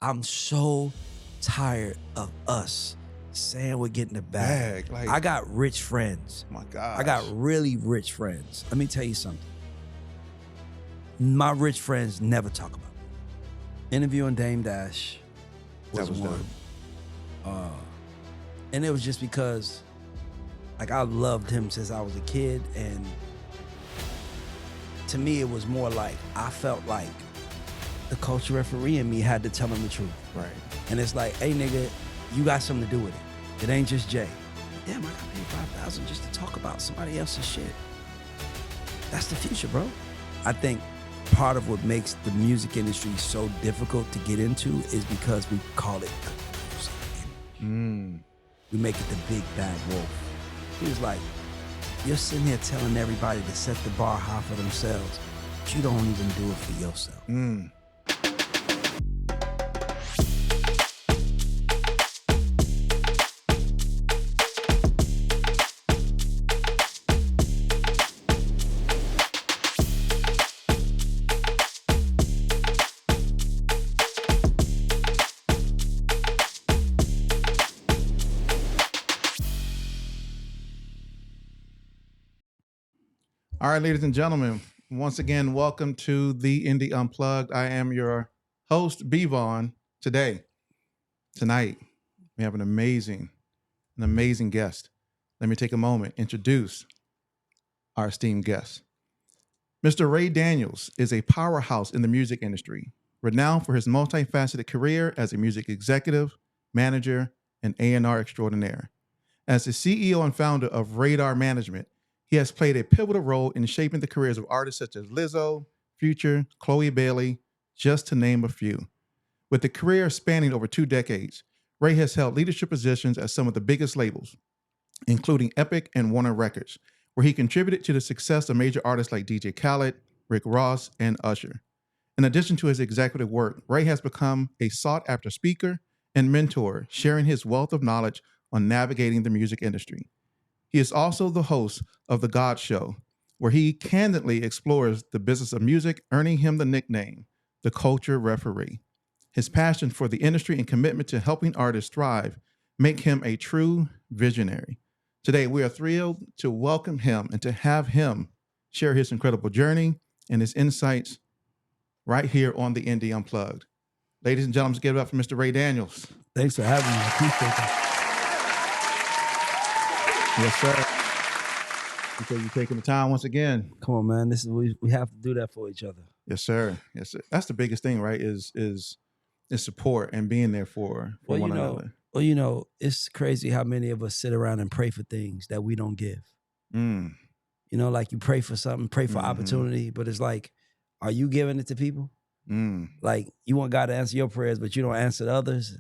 I'm so tired of us saying we're getting the bag. Like, I got rich friends. My God. I got really rich friends. Let me tell you something. My rich friends never talk about it. Interviewing Dame Dash was one. And it was just because, like, I loved him since I was a kid, and to me, it was more like I felt like the culture referee in me had to tell him the truth. Right. And it's like, hey, nigga, you got something to do with it. It ain't just Jay. Damn, I got paid $5,000 just to talk about somebody else's shit. That's the future, bro. I think part of what makes the music industry so difficult to get into is because we call it the music industry. We make it the big bad wolf. He was like, you're sitting here telling everybody to set the bar high for themselves, but you don't even do it for yourself. All right, ladies and gentlemen, once again, welcome to the Indie Unplugged. I am your host, Vaughan. Tonight, we have an amazing guest. Let me take a moment, introduce our esteemed guest. Mr. Ray Daniels is a powerhouse in the music industry, renowned for his multifaceted career as a music executive, manager, and A&R extraordinaire. As the CEO and founder of Radar Management, he has played a pivotal role in shaping the careers of artists such as Lizzo, Future, Chloe Bailey, just to name a few. With a career spanning over 2 decades, Ray has held leadership positions at some of the biggest labels, including Epic and Warner Records, where he contributed to the success of major artists like DJ Khaled, Rick Ross, and Usher. In addition to his executive work, Ray has become a sought-after speaker and mentor, sharing his wealth of knowledge on navigating the music industry. He is also the host of the GAUDS Show, where he candidly explores the business of music, earning him the nickname, the Culture Referee. His passion for the industry and commitment to helping artists thrive make him a true visionary. Today, we are thrilled to welcome him and to have him share his incredible journey and his insights right here on the Indie Unplugged. Ladies and gentlemen, let's give it up for Mr. Ray Daniels. Thanks for having me. Appreciate it. Yes, sir. Appreciate you taking the time once again. Come on, man. This is we have to do that for each other. Yes, sir. Yes, sir. That's the biggest thing, right? Is support and being there for one another. Well, you know, it's crazy how many of us sit around and pray for things that we don't give. You know, like you pray for something, pray for opportunity, but it's like, are you giving it to people? Like you want God to answer your prayers, but you don't answer the others.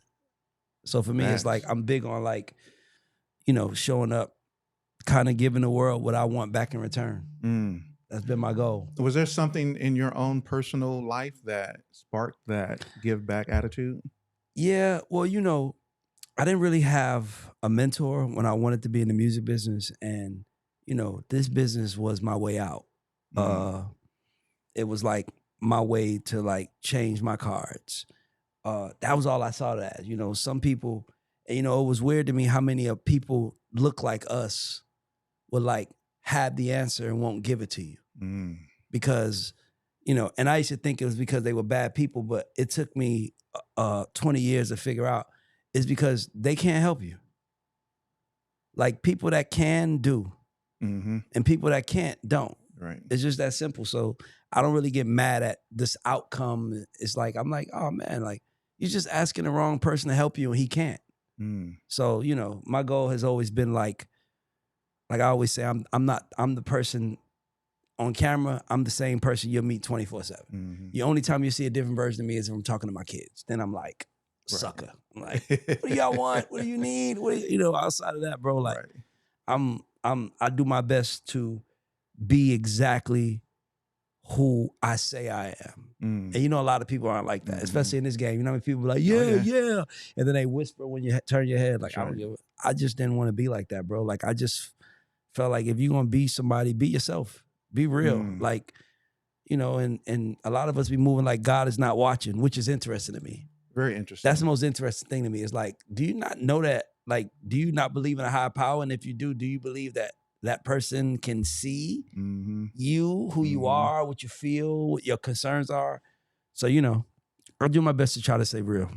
So for me, it's like I'm big on like, you know, showing up, kind of giving the world what I want back in return. That's been my goal. Was there something in your own personal life that sparked that give back attitude? Yeah, well, you know, I didn't really have a mentor when I wanted to be in the music business, and you know, this business was my way out. It was like my way to like change my cards. That was all I saw it as. You know, some people, you know, it was weird to me how many of people look like us would like have the answer and won't give it to you. Because, you know, and I used to think it was because they were bad people, but it took me 20 years to figure out it's because they can't help you. Like people that can do, and people that can't don't. Right. It's just that simple. So I don't really get mad at this outcome. It's like, I'm like, oh man, like you're just asking the wrong person to help you and he can't. So, you know, my goal has always been like I always say, I'm the person on camera, I'm the same person you'll meet 24/7. The only time you see a different version of me is if I'm talking to my kids. Then I'm like, sucker. I'm like, what do y'all want? What do you need? What do you know, outside of that, bro, like I do my best to be exactly who I say I am. And you know, a lot of people aren't like that, especially in this game. You know, when people are like, yeah. And then they whisper when you turn your head, like, I just didn't want to be like that, bro. Like, I just felt like if you're going to be somebody, be yourself, be real. Like, you know, and a lot of us be moving like God is not watching, which is interesting to me. Very interesting. That's the most interesting thing to me. Is like, do you not know that? Like, do you not believe in a higher power? And if you do you believe that that person can see you, who you are, what you feel, what your concerns are? So, I do my best to try to stay real.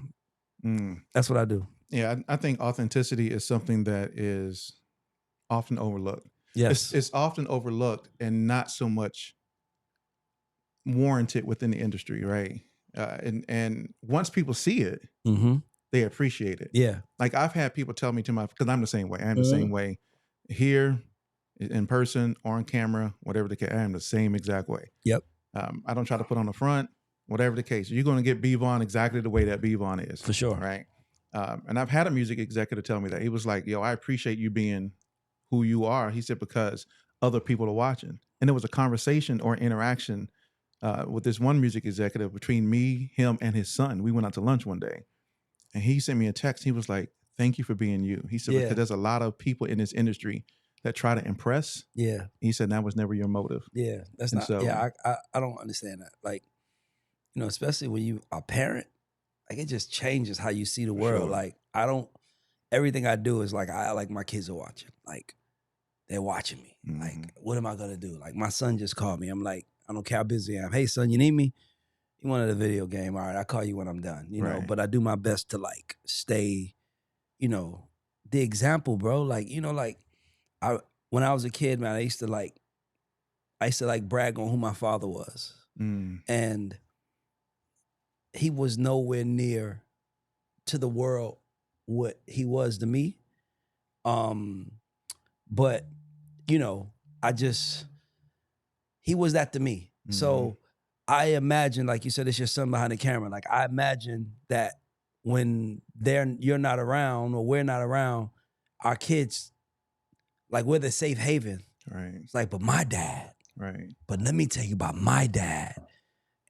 That's what I do. Yeah, I think authenticity is something that is often overlooked. Yes. It's often overlooked and not so much warranted within the industry, right? And once people see it, they appreciate it. Yeah. Like I've had people tell me because I'm the same way. I'm the same way here in person or on camera, whatever the case. I am the same exact way. Yep. I don't try to put on the front, whatever the case. You're going to get Vaughan exactly the way that Vaughan is. For sure. Right. And I've had a music executive tell me that. He was like, yo, I appreciate you being who you are. He said, because other people are watching. And there was a conversation or interaction with this one music executive between me, him, and his son. We went out to lunch one day. And he sent me a text. He was like, thank you for being you. He said, because there's a lot of people in this industry that try to impress. Yeah. He said that was never your motive. Yeah. That's not, I don't understand that. Like, especially when you are a parent, like it just changes how you see the world. Sure. Like everything I do is like, I like my kids are watching. Like they're watching me. Like, what am I going to do? Like my son just called me. I'm like, I don't care how busy I am. Hey son, you need me? You wanted a video game. All right, I'll call you when I'm done, know, but I do my best to like stay, the example, bro. Like, when I was a kid, man, I used to like brag on who my father was. And he was nowhere near to the world what he was to me. But, he was that to me. So I imagine, like you said, it's your son behind the camera. Like I imagine that when you're not around or we're not around, our kids, like we're the safe haven. Right. It's like, but my dad. Right. But let me tell you about my dad.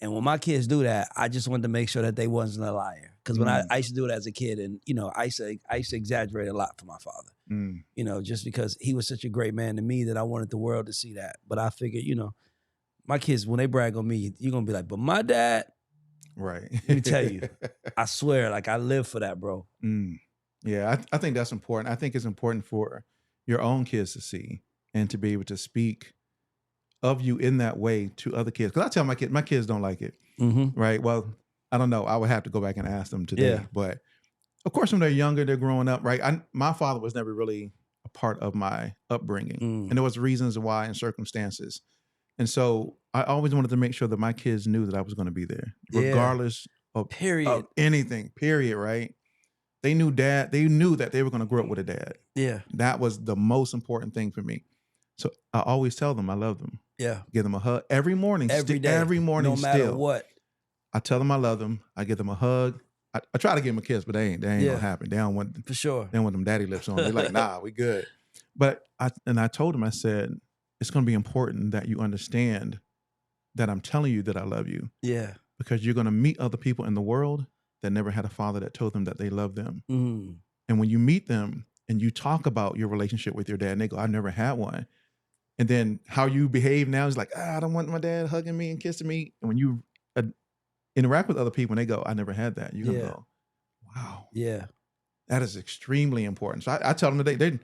And when my kids do that, I just wanted to make sure that they wasn't a liar. Because when I used to do it as a kid, and I used to exaggerate a lot for my father. Just because he was such a great man to me that I wanted the world to see that. But I figured, my kids, when they brag on me, you're gonna be like, but my dad. Right. Let me tell you, I swear, like I live for that, bro. Yeah, I think that's important. I think it's important for your own kids to see and to be able to speak of you in that way to other kids. Because I tell my kids don't like it. Right. Well, I don't know. I would have to go back and ask them today. Yeah. But of course, when they're younger, they're growing up, right? My father was never really a part of my upbringing. And there was reasons why and circumstances. And so I always wanted to make sure that my kids knew that I was going to be there, regardless of anything, period, right? They knew that they were going to grow up with a dad. Yeah. That was the most important thing for me. So I always tell them I love them. Yeah. Give them a hug every morning. Every day. Every morning. No matter what. I tell them I love them. I give them a hug. I try to give them a kiss, but they ain't gonna happen. They don't want for sure. They don't want them daddy lips on. They're like, nah, we good. But I told them, I said, it's gonna be important that you understand that I'm telling you that I love you. Yeah. Because you're gonna meet other people in the world that never had a father that told them that they love them. And when you meet them and you talk about your relationship with your dad, and they go, I never had one. And then how you behave now is like, I don't want my dad hugging me and kissing me. And when you interact with other people and they go, I never had that. You're going to go, wow. Yeah. That is extremely important. So I tell them that they're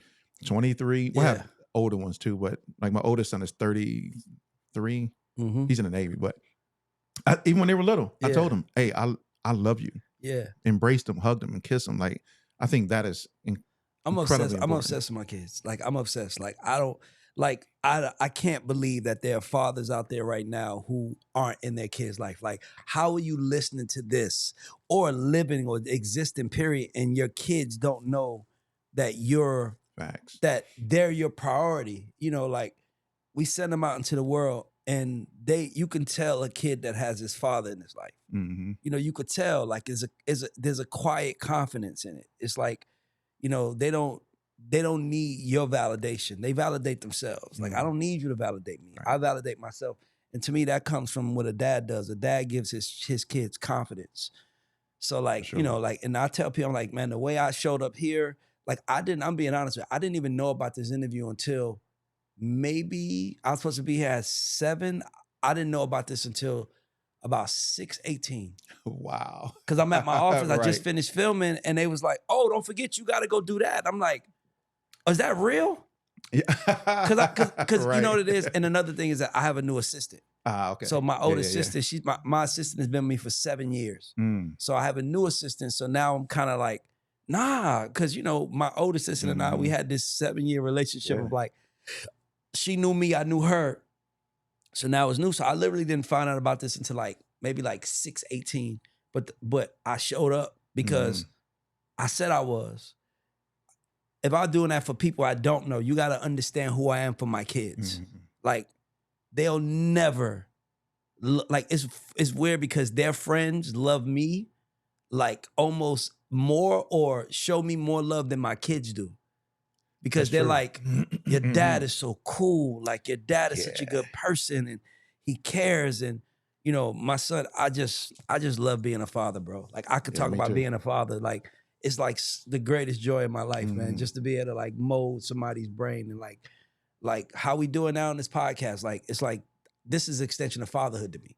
23. We'll have older ones too, but like my oldest son is 33. He's in the Navy. But even when they were little, I told them, hey, I love you. Yeah. Embraced them, hugged them, and kissed them. Like, I think that is I'm obsessed. I'm obsessed with my kids. Like, I'm obsessed. Like, I can't believe that there are fathers out there right now who aren't in their kids' life. Like, how are you listening to this or living or existing, period, and your kids don't know that that they're your priority? Like, we send them out into the world and you can tell a kid that has his father in his life. You could tell, like, there's a quiet confidence in it. It's like, they don't need your validation. They validate themselves. Like, I don't need you to validate me. Right. I validate myself. And to me, that comes from what a dad does. A dad gives his kids confidence. So like, and I tell people, I'm like, man, the way I showed up here, like I'm being honest with you, I didn't even know about this interview until maybe I was supposed to be here at 7. I didn't know about this until about 6:18. Wow. Because I'm at my office. I just Right. finished filming, and they was like, "Oh, don't forget, you got to go do that." I'm like, "Oh, is that real?" Yeah. Because you know Right. what it is. And another thing is that I have a new assistant. Okay. So my older Yeah. sister, she's my assistant has been with me for 7 years. Mm. So I have a new assistant. So now I'm kind of like, nah, because my older assistant and I, we had this 7-year relationship of like, she knew me, I knew her. So now it's new. So I literally didn't find out about this until like maybe like 6:18. But I showed up because I said I was. If I'm doing that for people I don't know, you got to understand who I am for my kids. Like, they'll never, like, it's weird because their friends love me like almost more or show me more love than my kids do. Because they're like, your dad is so cool. Like, your dad is such a good person and he cares. And, my son, I just love being a father, bro. Like, I could talk about being a father. Like, it's like the greatest joy in my life, man. Just to be able to like mold somebody's brain and like how we doing now in this podcast. Like, it's like, this is an extension of fatherhood to me.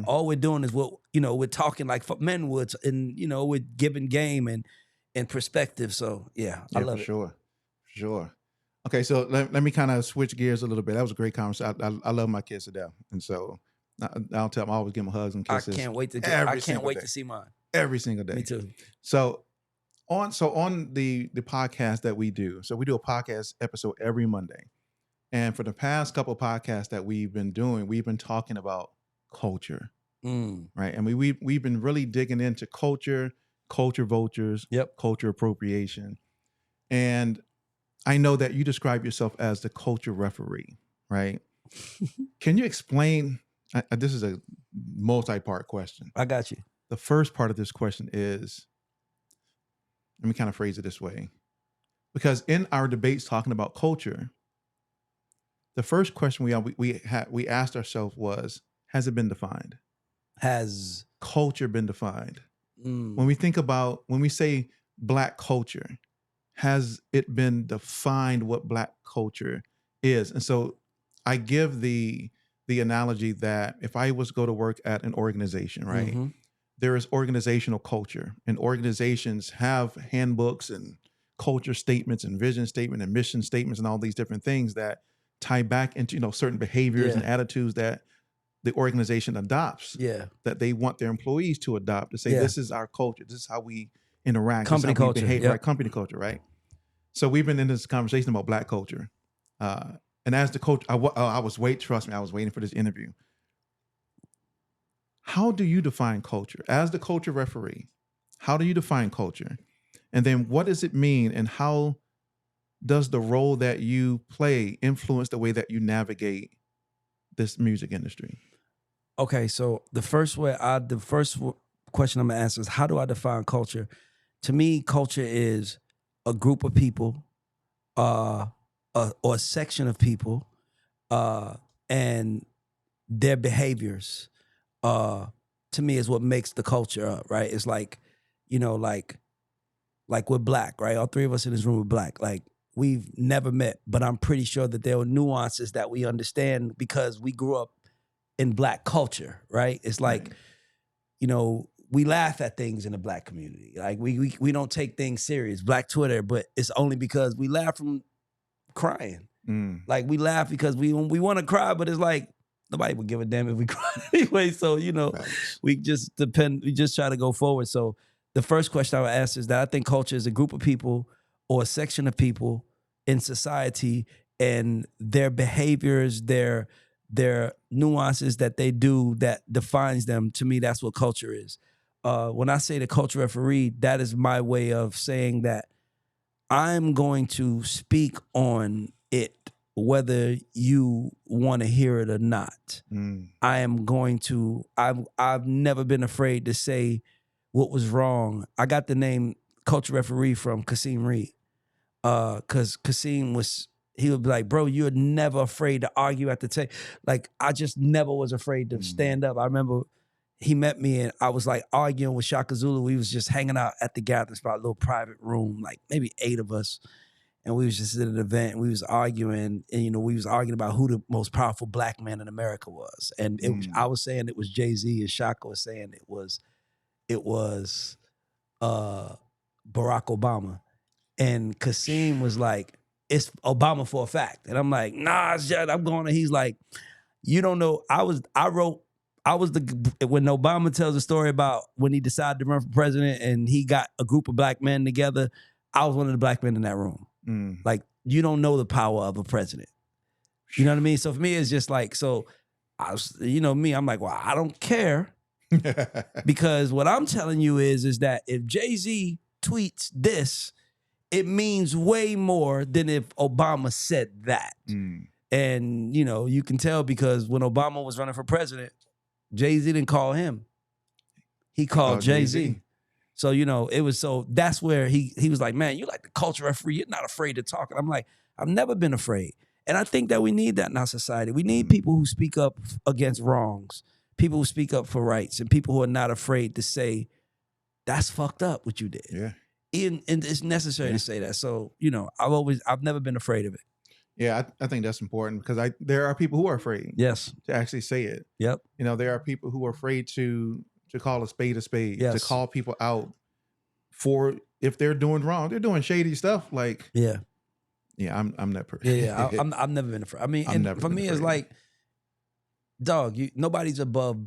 All we're doing is we're talking like men would, and we're giving game and perspective. So yeah, I love it. Sure. Okay, so let me kind of switch gears a little bit. That was a great conversation. I love my kids to death, and so I'll tell them I always give them hugs and kisses. I can't wait to to see mine every single day. Me too. So on the podcast that we do, so we do a podcast episode every Monday, and for the past couple of podcasts that we've been doing, we've been talking about culture, right? And we've been really digging into culture vultures, culture appropriation, and I know that you describe yourself as the culture referee, right? Can you explain? This is a multi-part question. I got you. The first part of this question is, let me kind of phrase it this way, because in our debates talking about culture, the first question we asked ourselves was, has it been defined? Has culture been defined? When we say Black culture, has it been defined what Black culture is? And so I give the analogy that if I was to go to work at an organization, right, there is organizational culture, and organizations have handbooks and culture statements and vision statement and mission statements and all these different things that tie back into certain behaviors and attitudes that the organization adopts, that they want their employees to adopt, to say, this is our culture, this is how we interact, company culture, behave, right? Company culture, right? So we've been in this conversation about Black culture, and as the coach, I was waiting for this interview. How do you define culture as the culture referee? How do you define culture, and then what does it mean, and how does the role that you play influence the way that you navigate this music industry? Okay, so the first question I'm gonna answer is, how do I define culture? To me, culture is a group of people, or a section of people, and their behaviors. To me, is what makes the culture up, right? It's like, like we're Black, right? All three of us in this room are Black. Like, we've never met, but I'm pretty sure that there are nuances that we understand because we grew up in Black culture, right? It's like, we laugh at things in the Black community. Like, we don't take things serious. Black Twitter, but it's only because we laugh from crying. Like, we laugh because we want to cry, but it's like nobody would give a damn if we cried anyway. So, we just try to go forward. So the first question I would ask is that I think culture is a group of people or a section of people in society, and their behaviors, their nuances that they do that defines them. To me, that's what culture is. When I say the culture referee, that is my way of saying that I'm going to speak on it, whether you want to hear it or not. I am going to, I've never been afraid to say what was wrong. I got the name culture referee from Kasim Reed. Because Kasim he would be like, bro, you're never afraid to argue at the table. Like, I just never was afraid to stand up. I remember he met me and I was like arguing with Shaka Zulu. We was just hanging out at the gathering spot, a little private room, like maybe 8 of us. and we was just at an event, and we was arguing, and we was arguing about who the most powerful black man in America was. And I was saying it was Jay-Z, and Shaka was saying it was Barack Obama. And Kasim was like, it's Obama for a fact. And I'm like, nah, it's just, I'm going, and he's like, you don't know. When Obama tells a story about when he decided to run for president and he got a group of black men together, I was one of the black men in that room. Like, you don't know the power of a president. You know what I mean? So for me, it's just like, so I was, me, I'm like, well, I don't care. Because what I'm telling you is that if Jay-Z tweets this, it means way more than if Obama said that. And, you can tell because when Obama was running for president, Jay-Z didn't call him. He called Jay-Z. So, it was that's where he was like, man, you like the culture referee. You're not afraid to talk. And I'm like, I've never been afraid. And I think that we need that in our society. We need people who speak up against wrongs, people who speak up for rights, and people who are not afraid to say, that's fucked up what you did. Yeah. And it's necessary to say that. So, I've never been afraid of it. Yeah, I think that's important because there are people who are afraid. Yes. To actually say it. Yep. There are people who are afraid to call a spade, yes. to call people out for if they're doing wrong. They're doing shady stuff. Like, yeah, I'm that person. Yeah, I've never been afraid. I mean, and for me, it's like, dog, nobody's above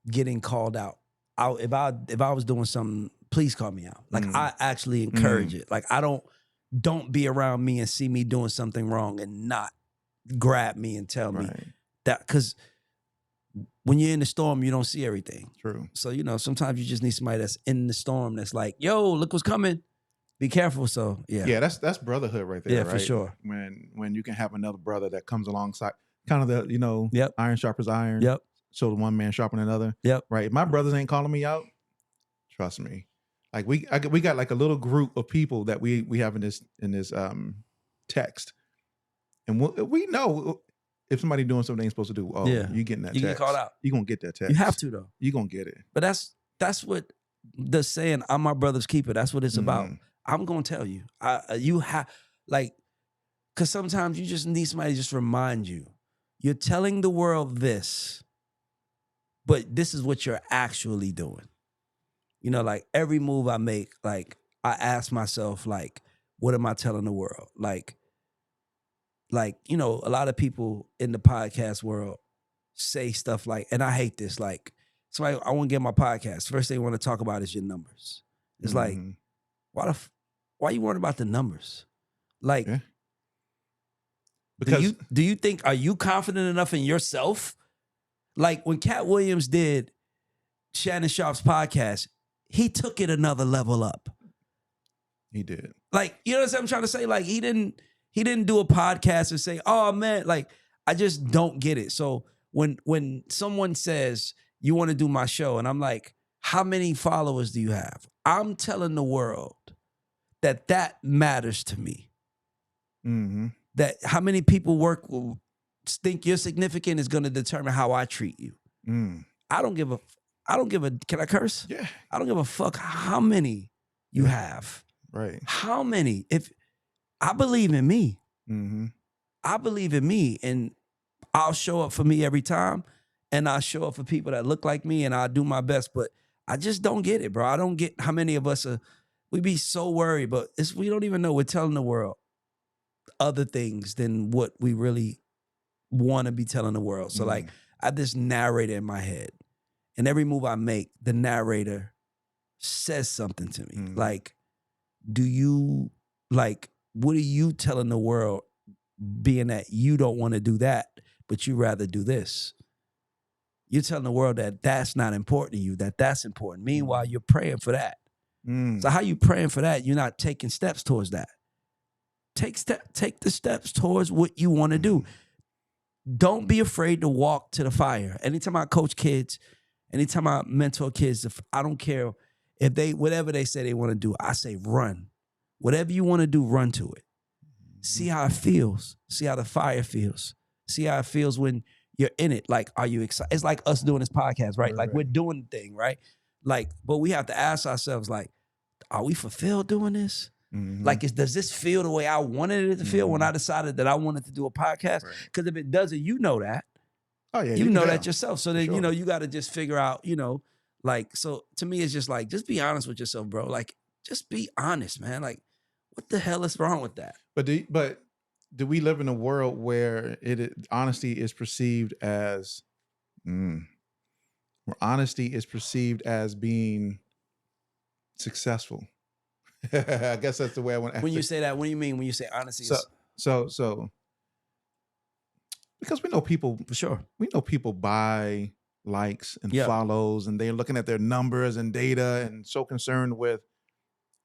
getting called out. If I was doing something, please call me out. Like, I actually encourage it. Like, I don't be around me and see me doing something wrong and not grab me and tell me that, because when you're in the storm, you don't see everything. True. So, sometimes you just need somebody that's in the storm that's like, yo, look what's coming. Be careful. So, yeah. Yeah, that's brotherhood right there. Yeah, right? for sure. When you can have another brother that comes alongside, kind of the, iron sharpens iron. Yep. So the one man sharpen another. Yep. Right. If my brothers ain't calling me out, trust me. Like we got like a little group of people that we have in this text, and we know if somebody doing something they ain't supposed to do. Oh, you getting that? You text. Get called out. You gonna get that text. You have to though. You gonna get it. But that's what the saying, "I'm my brother's keeper." That's what it's about. I'm gonna tell you. You have because sometimes you just need somebody to just remind you. You're telling the world this, but this is what you're actually doing. Like every move I make, like I ask myself, like, what am I telling the world? Like, a lot of people in the podcast world say stuff like, and I hate this, like, somebody, I want to get my podcast. First thing I want to talk about is your numbers. It's like, why you worried about the numbers? Like, because do you think, are you confident enough in yourself? Like when Cat Williams did Shannon Sharp's podcast, he took it another level up. He did. Like, you know what I'm trying to say? Like he didn't do a podcast and say, oh man, like I just don't get it. So when someone says you want to do my show and I'm like, how many followers do you have? I'm telling the world that matters to me. That how many people think you're significant is going to determine how I treat you. I don't give a, can I curse? Yeah. I don't give a fuck how many you have. Right. How many? If I believe in me, I believe in me, and I'll show up for me every time, and I'll show up for people that look like me, and I'll do my best. But I just don't get it, bro. I don't get how many of us we be so worried, but we don't even know we're telling the world other things than what we really want to be telling the world. So like I have this narrator in my head, and every move I make, the narrator says something to me. Like, what are you telling the world, being that you don't want to do that, but you rather do this? You're telling the world that that's not important to you, that's important. Meanwhile, you're praying for that. So how you praying for that? You're not taking steps towards that. Take the steps towards what you want to do. Don't be afraid to walk to the fire. Anytime I coach kids, anytime I mentor kids, I don't care if whatever they say they want to do, I say run. Whatever you want to do, run to it. See how it feels. See how the fire feels. See how it feels when you're in it. Like, are you excited? It's like us doing this podcast, right? Like we're doing the thing, right? Like, but we have to ask ourselves, like, are we fulfilled doing this? Like, does this feel the way I wanted it to feel when I decided that I wanted to do a podcast? Because if it doesn't, you know that. Oh yeah, you know that yourself. So then, sure. you know, you got to just figure out, you know, like, so to me, it's just like, just be honest with yourself, bro. Like, just be honest, man. Like, what the hell is wrong with that? But do we live in a world where honesty is perceived as, where honesty is perceived as being successful? I guess that's the way I want to. When you say that, what do you mean when you say honesty? So, because we know people, for sure, we know people buy likes and follows, and they're looking at their numbers and data, and so concerned with,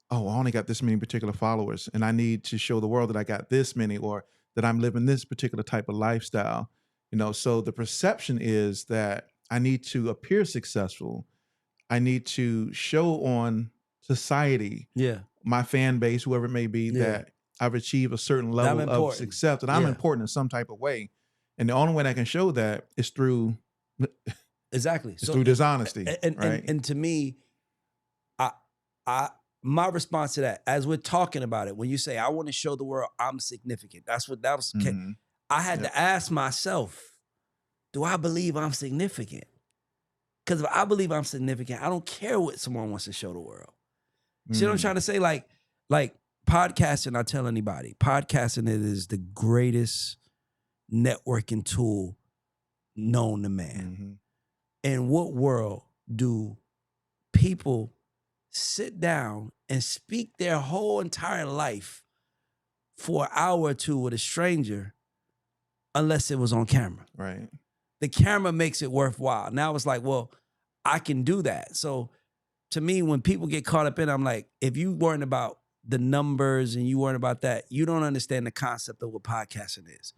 oh, I only got this many particular followers, and I need to show the world that I got this many, or that I'm living this particular type of lifestyle. You know, so the perception is that I need to appear successful. I need to show on society, my fan base, whoever it may be, that I've achieved a certain level of success, that I'm important in some type of way. And the only way I can show that is through through dishonesty. And to me, my response to that, as we're talking about it, when you say I want to show the world I'm significant, that was. I had to ask myself, do I believe I'm significant? Because if I believe I'm significant, I don't care what someone wants to show the world. See what I'm trying to say? Like podcasting, I tell anybody, podcasting is the greatest networking tool known to man. In what world do people sit down and speak their whole entire life for an hour or two with a stranger unless it was on camera? Right. The camera makes it worthwhile. Now it's like, well, I can do that. So to me, when people get caught up in it, I'm like, if you weren't about the numbers and you weren't about that, you don't understand the concept of what podcasting is.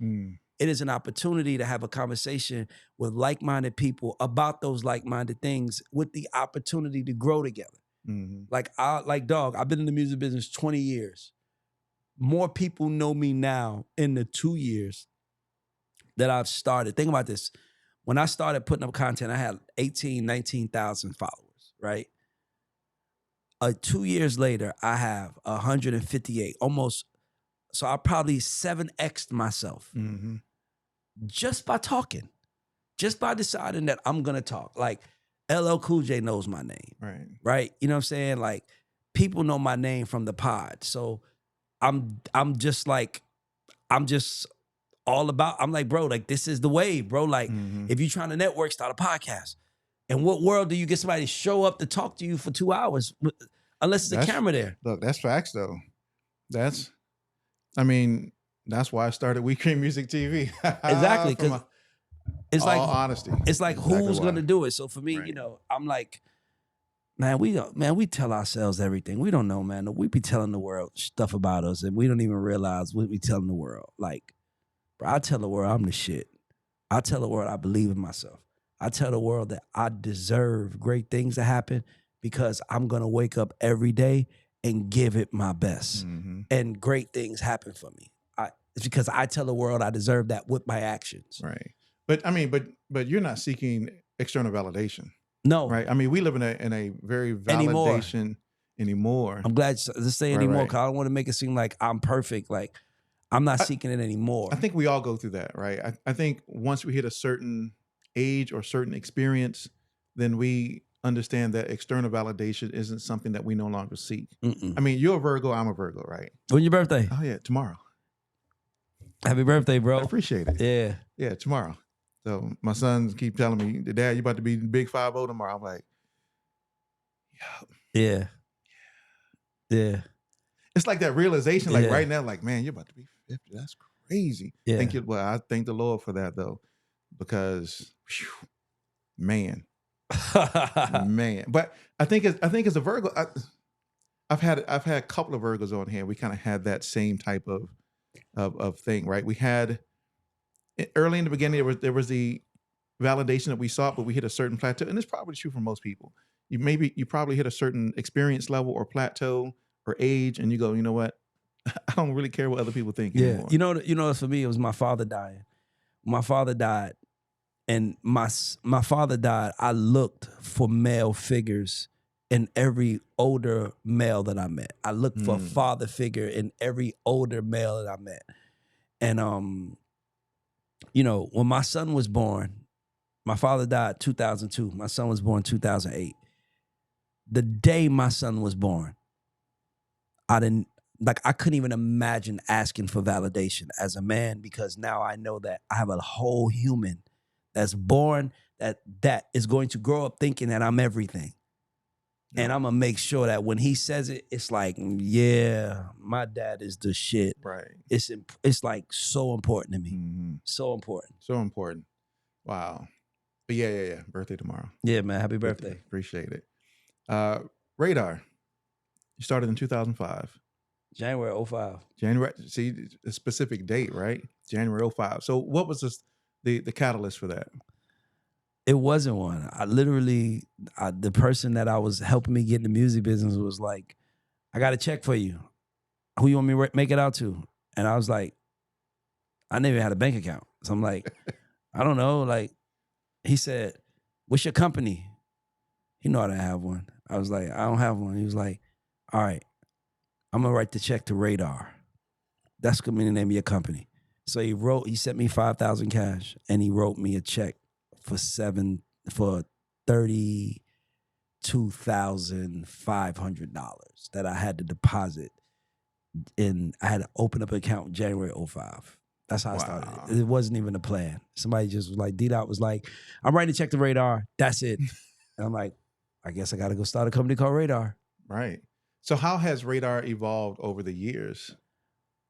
It is an opportunity to have a conversation with like-minded people about those like-minded things with the opportunity to grow together. Like I've been in the music business 20 years. More people know me now in the 2 years that I've started. Think about this. When I started putting up content, I had 19,000 followers, right? 2 years later, I have 158, almost. So I probably 7x'd myself just by talking, just by deciding that I'm going to talk. Like LL Cool J knows my name, right? You know what I'm saying? Like people know my name from the pod. So I'm just all about, I'm like, bro, like this is the wave, bro. Like if you're trying to network, start a podcast. In what world do you get somebody to show up to talk to you for 2 hours unless there's a camera there? Look, that's facts though. That's why I started We Cream Music TV. Exactly. Because it's like honesty. It's like who's gonna do it? So for me, you know, I'm like, man, we tell ourselves everything. We don't know, man. We be telling the world stuff about us and we don't even realize what we telling the world. Like, bro, I tell the world I'm the shit. I tell the world I believe in myself. I tell the world that I deserve great things to happen because I'm going to wake up every day and give it my best. And great things happen for me. It's because I tell the world I deserve that with my actions. Right. But you're not seeking external validation. No. Right. I mean, we live in a very validation anymore. I'm glad to say anymore because I don't want to make it seem like I'm perfect. Like I'm not seeking it anymore. I think we all go through that, right? I think once we hit a certain age or certain experience, then we understand that external validation isn't something that we no longer seek. I mean, you're a Virgo, I'm a Virgo, right? When's your birthday? Oh yeah, tomorrow. Happy birthday, bro. I appreciate it. Yeah, tomorrow. So my sons keep telling me, Dad, you about to be big 5-0 tomorrow. I'm like, yeah. It's like that realization, like right now, like, man, you're about to be 50. That's crazy. Yeah. I thank the Lord for that though, because man. But I think as a Virgo, I've had a couple of Virgos on here. We kind of had that same type of thing, right? We had early in the beginning there was the validation that we sought, but we hit a certain plateau, and it's probably true for most people. You probably hit a certain experience level or plateau or age, and you go, you know what? I don't really care what other people think anymore. You know, for me, it was my father dying. My father died. And my father died, I looked for male figures in every older male that I met. I looked for a father figure in every older male that I met. And you know, when my son was born, my father died 2002. My son was born 2008. The day my son was born, I couldn't even imagine asking for validation as a man, because now I know that I have a whole human that's born that is going to grow up thinking that I'm everything. Yeah. And I'm going to make sure that when he says it, it's like, yeah, my dad is the shit. Right. It's like so important to me. Mm-hmm. So important. So important. Wow. But yeah. Birthday tomorrow. Yeah, man. Happy birthday. Appreciate it. Radar. You started in 2005. January 05. January. See, a specific date, right? January 05. So what was the catalyst for that? It wasn't one. I literally, the person that I was helping me get in the music business was like, I got a check for you. Who you want me to make it out to? And I was like, I never had a bank account. So I'm like, I don't know. Like, he said, what's your company? He know I didn't have one. I was like, I don't have one. He was like, all right, I'm going to write the check to Radar. That's going to be the name of your company. So he sent me $5,000 cash, and he wrote me a check for $32,500 that I had to deposit. I had to open up an account January 05. That's how I started. It wasn't even a plan. Somebody just was like, D-Dot was like, I'm writing a check to Radar. That's it. And I'm like, I guess I got to go start a company called Radar. Right. So how has Radar evolved over the years?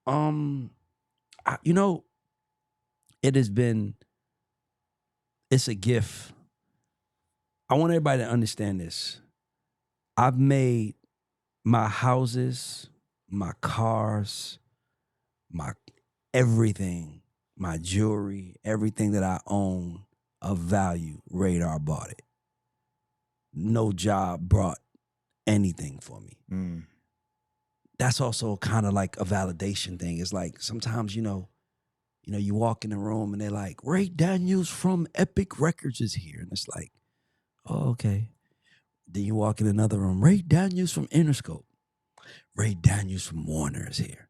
You know, it's a gift. I want everybody to understand this. I've made my houses, my cars, my everything, my jewelry, everything that I own of value, Radar bought it. No job brought anything for me. That's also kind of like a validation thing. It's like sometimes, you walk in the room and they're like, Ray Daniels from Epic Records is here. And it's like, oh, okay. Then you walk in another room, Ray Daniels from Interscope. Ray Daniels from Warner is here.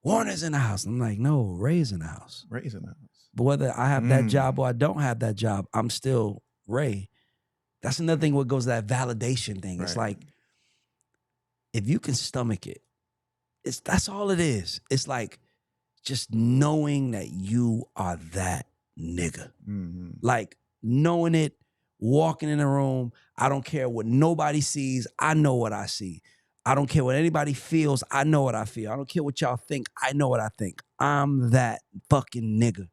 Warner's in the house. I'm like, no, Ray's in the house. Ray's in the house. But whether I have that job or I don't have that job, I'm still Ray. That's another thing what goes to that validation thing. Right. It's like, if you can stomach it, that's all it is. It's like just knowing that you are that nigga. Mm-hmm. Like knowing it, walking in the room, I don't care what nobody sees, I know what I see. I don't care what anybody feels, I know what I feel. I don't care what y'all think, I know what I think. I'm that fucking nigga.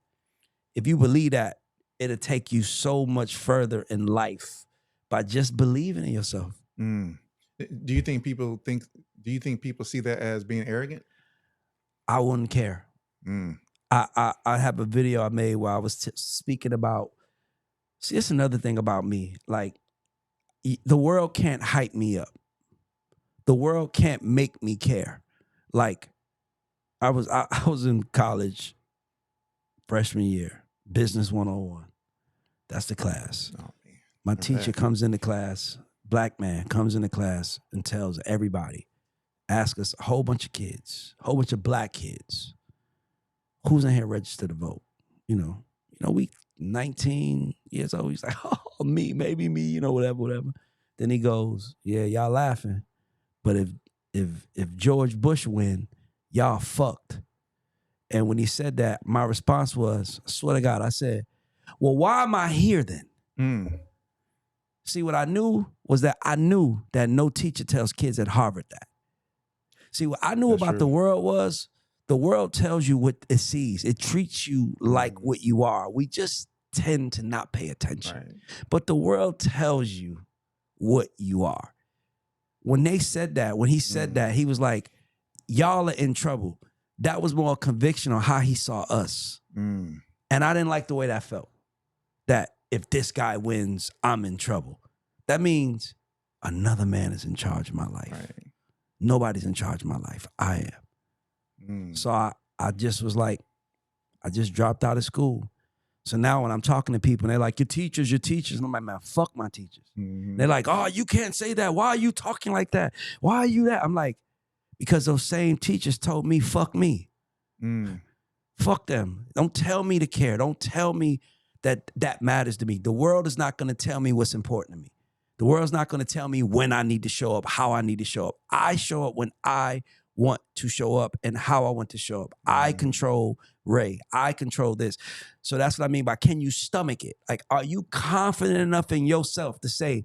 If you believe that, it'll take you so much further in life by just believing in yourself. Do you think people see that as being arrogant? I wouldn't care. I have a video I made where I was speaking about, see, it's another thing about me. Like, the world can't hype me up. The world can't make me care. Like, I was in college, freshman year, Business 101. That's the class. Oh, man. My teacher comes into class, black man comes into class and tells everybody, ask us a whole bunch of kids, a whole bunch of black kids, who's in here registered to vote? We 19 years old. He's like, oh, me, maybe me, whatever. Then he goes, yeah, y'all laughing, but if George Bush win, y'all fucked. And when he said that, my response was, I swear to God, I said, well, why am I here then? See, what I knew was that I knew that no teacher tells kids at Harvard that. See, what I knew That's about true. The world was, the world tells you what it sees. It treats you like what you are. We just tend to not pay attention. Right. But the world tells you what you are. When he said that, he was like, y'all are in trouble. That was more conviction on how he saw us. And I didn't like the way that felt. That if this guy wins, I'm in trouble. That means another man is in charge of my life. Right. Nobody's in charge of my life. I am. So I just was like, I just dropped out of school. So now when I'm talking to people, and they're like, your teachers. And I'm like, man, fuck my teachers. They're like, oh, you can't say that. Why are you talking like that? Why are you that? I'm like, because those same teachers told me, fuck me. Fuck them. Don't tell me to care. Don't tell me that matters to me. The world is not going to tell me what's important to me. The world's not going to tell me when I need to show up, how I need to show up. I show up when I want to show up and how I want to show up. I control Ray. I control this. So that's what I mean by, can you stomach it? Like, are you confident enough in yourself to say,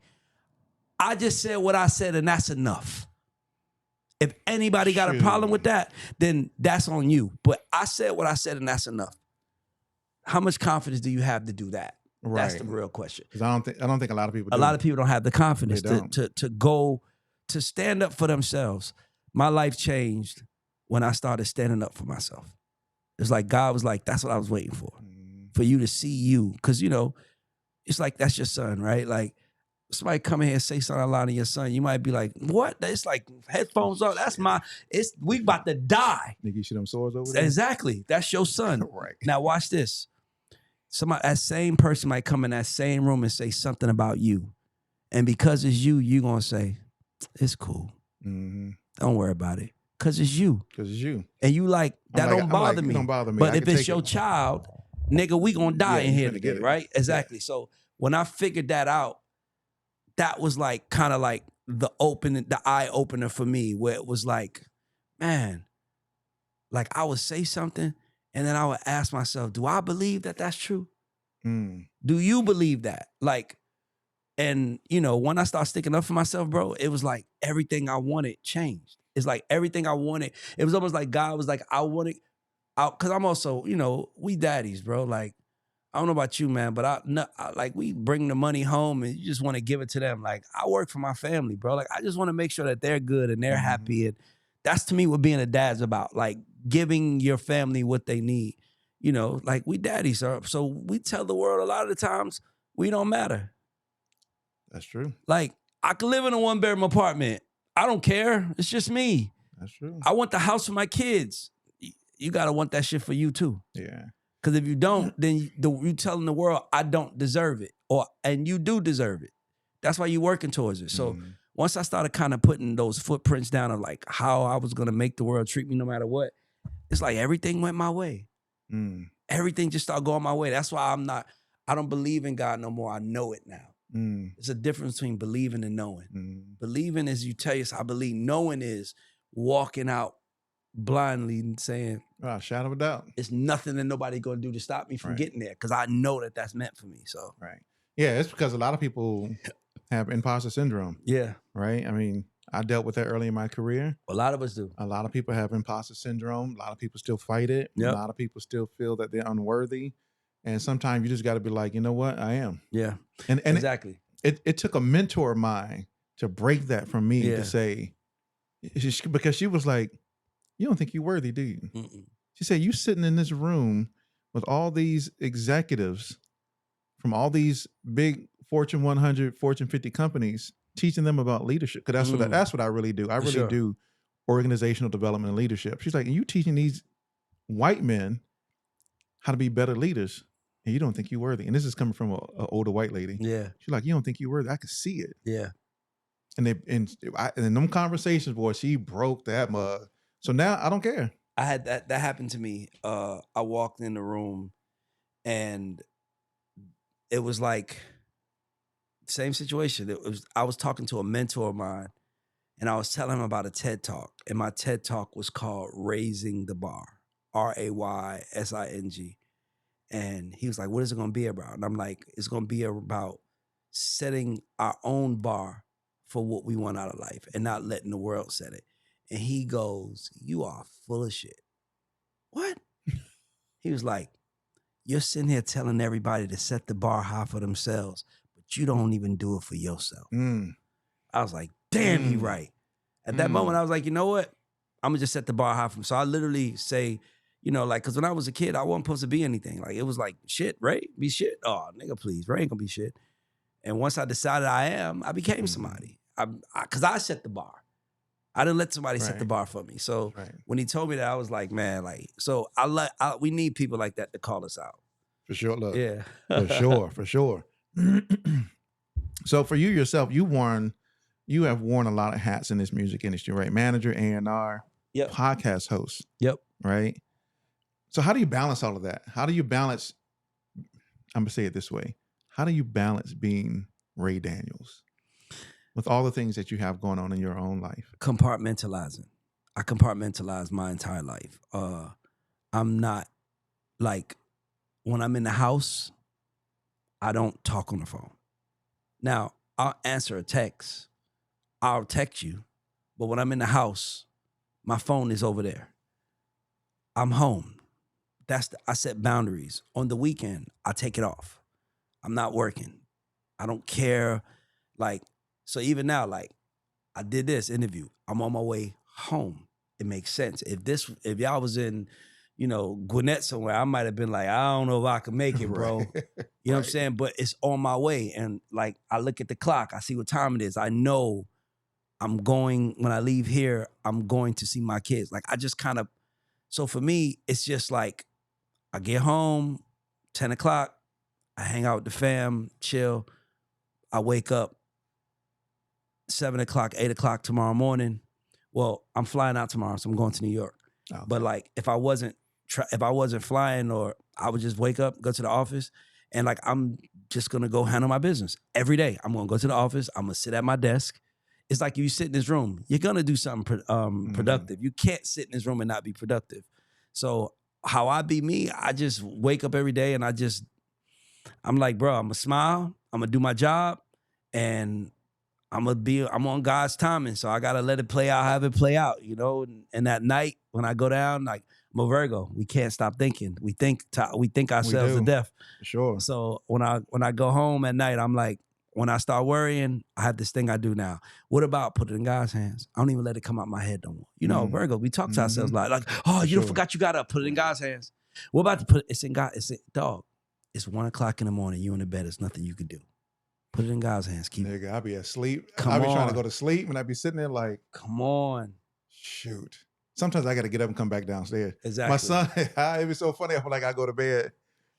I just said what I said and that's enough? If anybody got a problem with that, then that's on you. But I said what I said and that's enough. How much confidence do you have to do that? Right. That's the real question. Because I don't think a lot of people do. A lot of people don't have the confidence to go, to stand up for themselves. My life changed when I started standing up for myself. It's like God was like, that's what I was waiting for you to see you. Because, you know, it's like, that's your son, right? Like, somebody come in here and say something a lot of your son, you might be like, what? It's like headphones on. That's we about to die. Nigga, you see them swords over there? Exactly. That's your son. Right. Now watch this. That same person might come in that same room and say something about you. And because it's you going to say, it's cool. Don't worry about it. Because it's you. Because it's you. And you like, that don't bother me. It don't bother me. But if it's your child, nigga, we going to die in here together, right? Exactly. Yeah. So when I figured that out, that was like kind of like the eye opener for me, where it was like, man, like I would say something and then I would ask myself, do I believe that that's true? Do you believe that? Like, and you know, when I started sticking up for myself, bro, it was like everything I wanted changed. It's like everything I wanted. It was almost like God was like, because I'm also, you know, we daddies, bro. Like, I don't know about you, man, but like we bring the money home and you just want to give it to them. Like, I work for my family, bro. Like, I just want to make sure that they're good and they're happy. And that's to me what being a dad's about. Like, giving your family what they need. You know, like we daddies are. So we tell the world a lot of the times we don't matter. That's true. Like, I could live in a 1-bedroom apartment. I don't care. It's just me. That's true. I want the house for my kids. You got to want that shit for you too. Yeah. Because if you don't, then you telling the world, I don't deserve it. And you do deserve it. That's why you're working towards it. So once I started kind of putting those footprints down of like how I was going to make the world treat me no matter what, it's like everything went my way. Everything just started going my way. That's why I don't believe in God no more. I know it now. It's a difference between believing and knowing. Believing is you tell yourself, I believe. Knowing is walking out blindly and saying, shadow of a doubt, it's nothing that nobody gonna do to stop me from getting there, because I know that that's meant for me. So yeah, it's because a lot of people have imposter syndrome. Yeah, right. I mean, I dealt with that early in my career. A lot of us do. A lot of people have imposter syndrome. A lot of people still fight it. A lot of people still feel that they're unworthy. And sometimes you just got to be like, you know what, I am. Yeah, and exactly. It took a mentor of mine to break that from me to say, because she was like, you don't think you're worthy, do you? She said, you sitting in this room with all these executives from all these big Fortune 100, Fortune 50 companies, teaching them about leadership. Because that's what I really do. I really do organizational development and leadership. She's like, and you teaching these white men how to be better leaders, and you don't think you're worthy. And this is coming from an older white lady. Yeah. She's like, you don't think you're worthy. I could see it. Yeah. And in them conversations, boy, she broke that mug. So now I don't care. I had that happened to me. I walked in the room and it was like same situation. I was talking to a mentor of mine and I was telling him about a TED Talk, and my TED Talk was called Raising the Bar, RAYSING. And he was like, what is it going to be about? And I'm like, it's going to be about setting our own bar for what we want out of life and not letting the world set it. And he goes, you are full of shit. What? He was like, you're sitting here telling everybody to set the bar high for themselves, but you don't even do it for yourself. I was like, damn, he right. At that moment, I was like, you know what? I'm going to just set the bar high for him. So I literally say, you know, like, because when I was a kid, I wasn't supposed to be anything. Like, it was like, shit, Ray, be shit. Oh, nigga, please, Ray ain't going to be shit. And once I decided I am, I became somebody. Because I set the bar. I didn't let somebody set the bar for me. So when he told me that, I was like, man, like, so we need people like that to call us out. For sure. Look, Yeah. for sure. So for you yourself, you have worn a lot of hats in this music industry, right? Manager, A&R, Yep. podcast host. Yep. Right? So how do you balance all of that? How do you balance, I'm gonna say it this way, how do you balance being Ray Daniels with all the things that you have going on in your own life? Compartmentalizing. I compartmentalize my entire life. I'm not like, when I'm in the house, I don't talk on the phone. Now, I'll answer a text. I'll text you. But when I'm in the house, my phone is over there. I'm home. I set boundaries. On the weekend, I take it off. I'm not working. I don't care. Like, so even now, like, I did this interview. I'm on my way home. It makes sense. If y'all was in, Gwinnett somewhere, I might have been like, I don't know if I can make it, bro. Right. You know what I'm saying? But it's on my way. And like, I look at the clock. I see what time it is. I know when I leave here, I'm going to see my kids. Like, I just kind of, so for me, it's just like, I get home, 10 o'clock, I hang out with the fam, chill. I wake up 7 o'clock, 8 o'clock tomorrow morning. Well, I'm flying out tomorrow, so I'm going to New York. Okay. But like, if I wasn't flying, or I would just wake up, go to the office, and like, I'm just gonna go handle my business every day. I'm gonna go to the office. I'm gonna sit at my desk. It's like, if you sit in this room, you're gonna do something productive. You can't sit in this room and not be productive. So how I be me, I just wake up every day and I'm like, bro, I'm gonna smile. I'm gonna do my job, and I'm on God's timing. So I gotta let it play out, have it play out, And at night when I go down, like, I'm a Virgo. We can't stop thinking. We think ourselves to death. Sure. So when I go home at night, I'm like, when I start worrying, I have this thing I do now. What about put it in God's hands? I don't even let it come out my head no more. Virgo, we talk to ourselves like, oh, you forgot you got to put it in God's hands. What about to put it's in God? Dog. It's 1 o'clock in the morning. You in the bed. There's nothing you can do. Put it in God's hands. Nigga, I'll be asleep. I'll be trying to go to sleep, and I'll be sitting there like, come on. Shoot. Sometimes I got to get up and come back downstairs. Exactly. My son, it was so funny. I feel like I go to bed,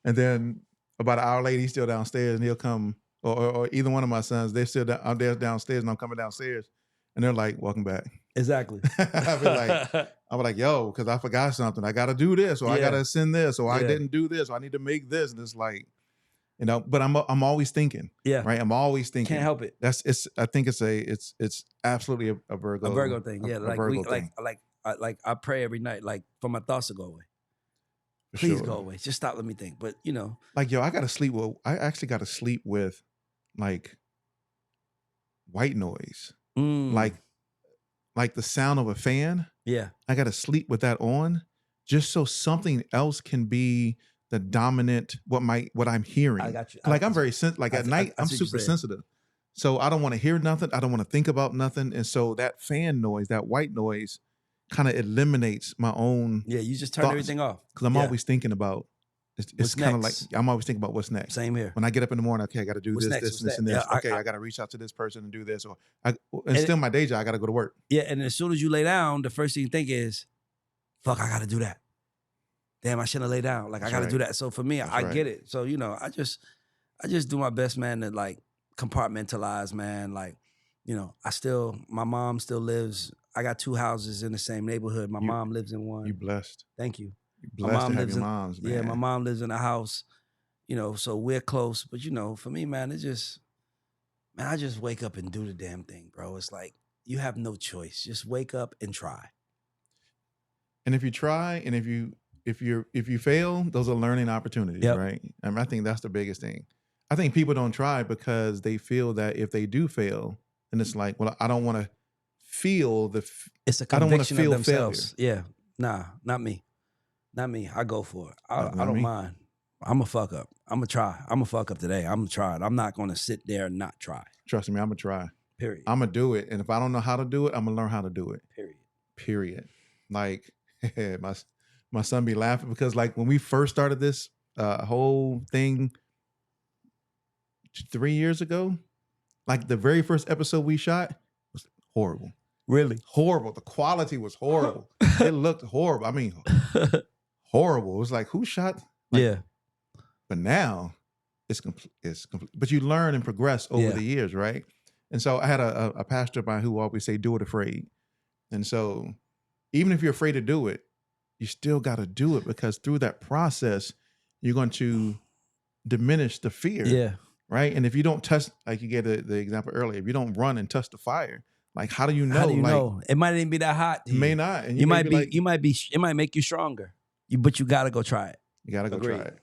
and then about an hour later, he's still downstairs, and he'll come, or either one of my sons, they're still they're downstairs, and I'm coming downstairs, and they're like, welcome back. Exactly. I'll be like, yo, because I forgot something. I got to do this, or I got to send this, or I didn't do this, or I need to make this. And it's like, but I'm always thinking. Yeah. Right. I'm always thinking. Can't help it. I think it's absolutely a Virgo. A Virgo thing. Yeah. Thing. Like I pray every night, like, for my thoughts to go away. Please go away. Just stop. Let me think. But like, yo, I actually got to sleep with like white noise. Like the sound of a fan. Yeah. I got to sleep with that on just so something else can be the dominant, what I'm hearing. I got you. Like, I'm very like at night, I'm super sensitive. So I don't want to hear nothing. I don't want to think about nothing. And so that fan noise, that white noise, kind of eliminates my own. Yeah, you just turn everything off. Because I'm always thinking about, it's kind of like, I'm always thinking about what's next. Same here. When I get up in the morning, okay, I got to do this and this. Yeah, okay, I got to reach out to this person and do this. And still my day job, I got to go to work. Yeah, and as soon as you lay down, the first thing you think is, fuck, I got to do that. Damn, I shouldn't have laid down. Like, I got to do that. So for me, I get it. So, I just do my best, man, to like compartmentalize, man. Like, my mom still lives. I got 2 houses in the same neighborhood. My mom lives in one. You blessed. Thank you. You blessed to have your moms, man. Yeah, my mom lives in a house, so we're close. But, for me, man, I just wake up and do the damn thing, bro. It's like, you have no choice. Just wake up and try. And if you try, and if you fail, those are learning opportunities, right? I mean, I think that's the biggest thing. I think people don't try because they feel that if they do fail, then it's like, well, I don't want to feel it's a conviction of themselves. Failure. Yeah, nah, not me. Not me. I go for it. I don't mind. I'm a fuck up. I'm gonna try. I'm a fuck up today. I'm gonna try it. I'm not gonna sit there and not try. Trust me, I'm gonna try. Period. I'm gonna do it, and if I don't know how to do it, I'm gonna learn how to do it. Period. Like, my son be laughing because, like, when we first started this whole thing 3 years ago, like the very first episode we shot was horrible. Really? Horrible. The quality was horrible. It looked horrible. I mean, horrible. It was like, who shot? Like, But now it's complete. But you learn and progress over the years, right? And so I had a pastor of mine who always say, "Do it afraid." And so even if you're afraid to do it, you still got to do it, because through that process, you're going to diminish the fear. Yeah. Right. And if you don't touch, like you gave the example earlier, if you don't run and touch the fire, like how do you know? How do you know? It might even be that hot. It may not. And you might be, it might make you stronger. But you got to go try it. You got to go try it.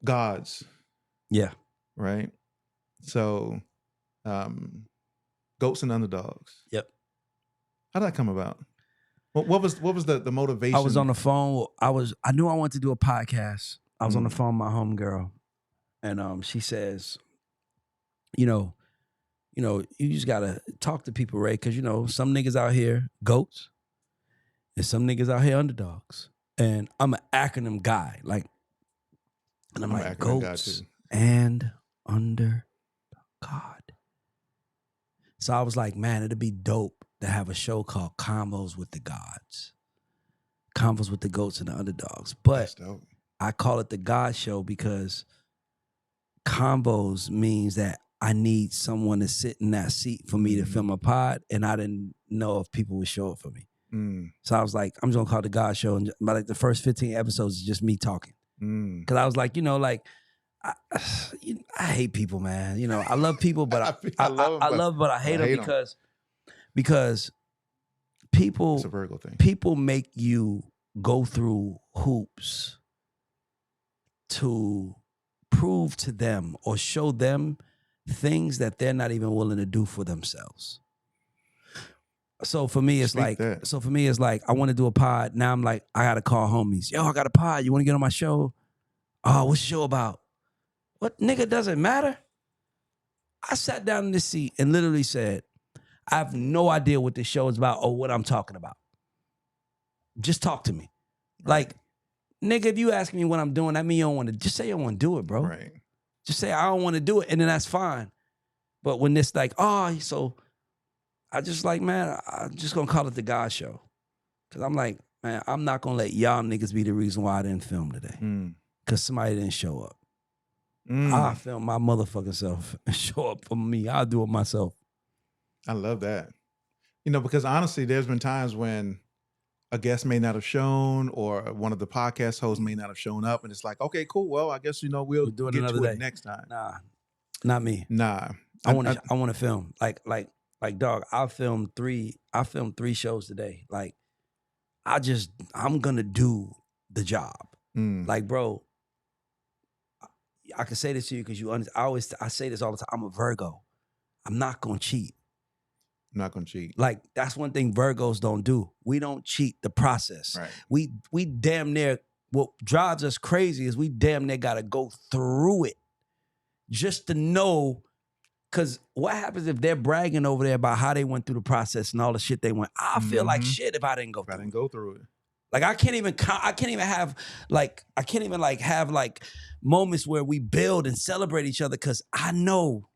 GAUDS. Yeah. Right. So, goats and underdogs. Yep. How did that come about? What was the motivation? I was on the phone. I knew I wanted to do a podcast. I was on the phone with my homegirl, and she says, you just gotta talk to people, Ray, because some niggas out here goats, and some niggas out here underdogs. And I'm an acronym guy, and I'm like goats and under God. So I was like, man, it'd be dope to have a show called Convos with the Gods. Convos with the Goats and the Underdogs. But I call it the GAUDS Show because convos means that I need someone to sit in that seat for me to film a pod, and I didn't know if people would show up for me. So I was like, I'm just gonna call it the GAUDS Show, and by the first 15 episodes is just me talking. Because I was like, I hate people, man. I love people, but I love, but I hate them because people, it's a Virgo thing. People make you go through hoops to prove to them or show them things that they're not even willing to do for themselves. So for me, it's like, I want to do a pod. Now I'm like, I got to call homies. Yo, I got a pod. You want to get on my show? Oh, what's the show about? What, nigga, doesn't matter? I sat down in this seat and literally said, I have no idea what this show is about or what I'm talking about. Just talk to me. Right. Like, nigga, if you ask me what I'm doing, that means you don't want to. Just say you don't want to do it, bro. Right. Just say I don't want to do it, and then that's fine. But when it's like, so I just like, man, I'm just going to call it the GAUDS Show. Because I'm like, man, I'm not going to let y'all niggas be the reason why I didn't film today. Because somebody didn't show up. I'll film my motherfucking self and show up for me. I'll do it myself. I love that. Because honestly, there's been times when a guest may not have shown, or one of the podcast hosts may not have shown up, and it's like, okay, cool. Well, I guess we'll do it another day. Next time. Nah, not me. Nah, I want to film. Like dog. I filmed 3 shows today. Like, I'm gonna do the job. Like, bro, I can say this to you because I say this all the time. I'm a Virgo. I'm not gonna cheat. I'm not gonna cheat. Like, that's one thing Virgos don't do. We don't cheat the process. Right. We damn near, what drives us crazy is we damn near gotta go through it just to know. Because what happens if they're bragging over there about how they went through the process and all the shit they went? I feel like shit if I didn't go through it. Like, I can't even have moments where we build and celebrate each other, because I know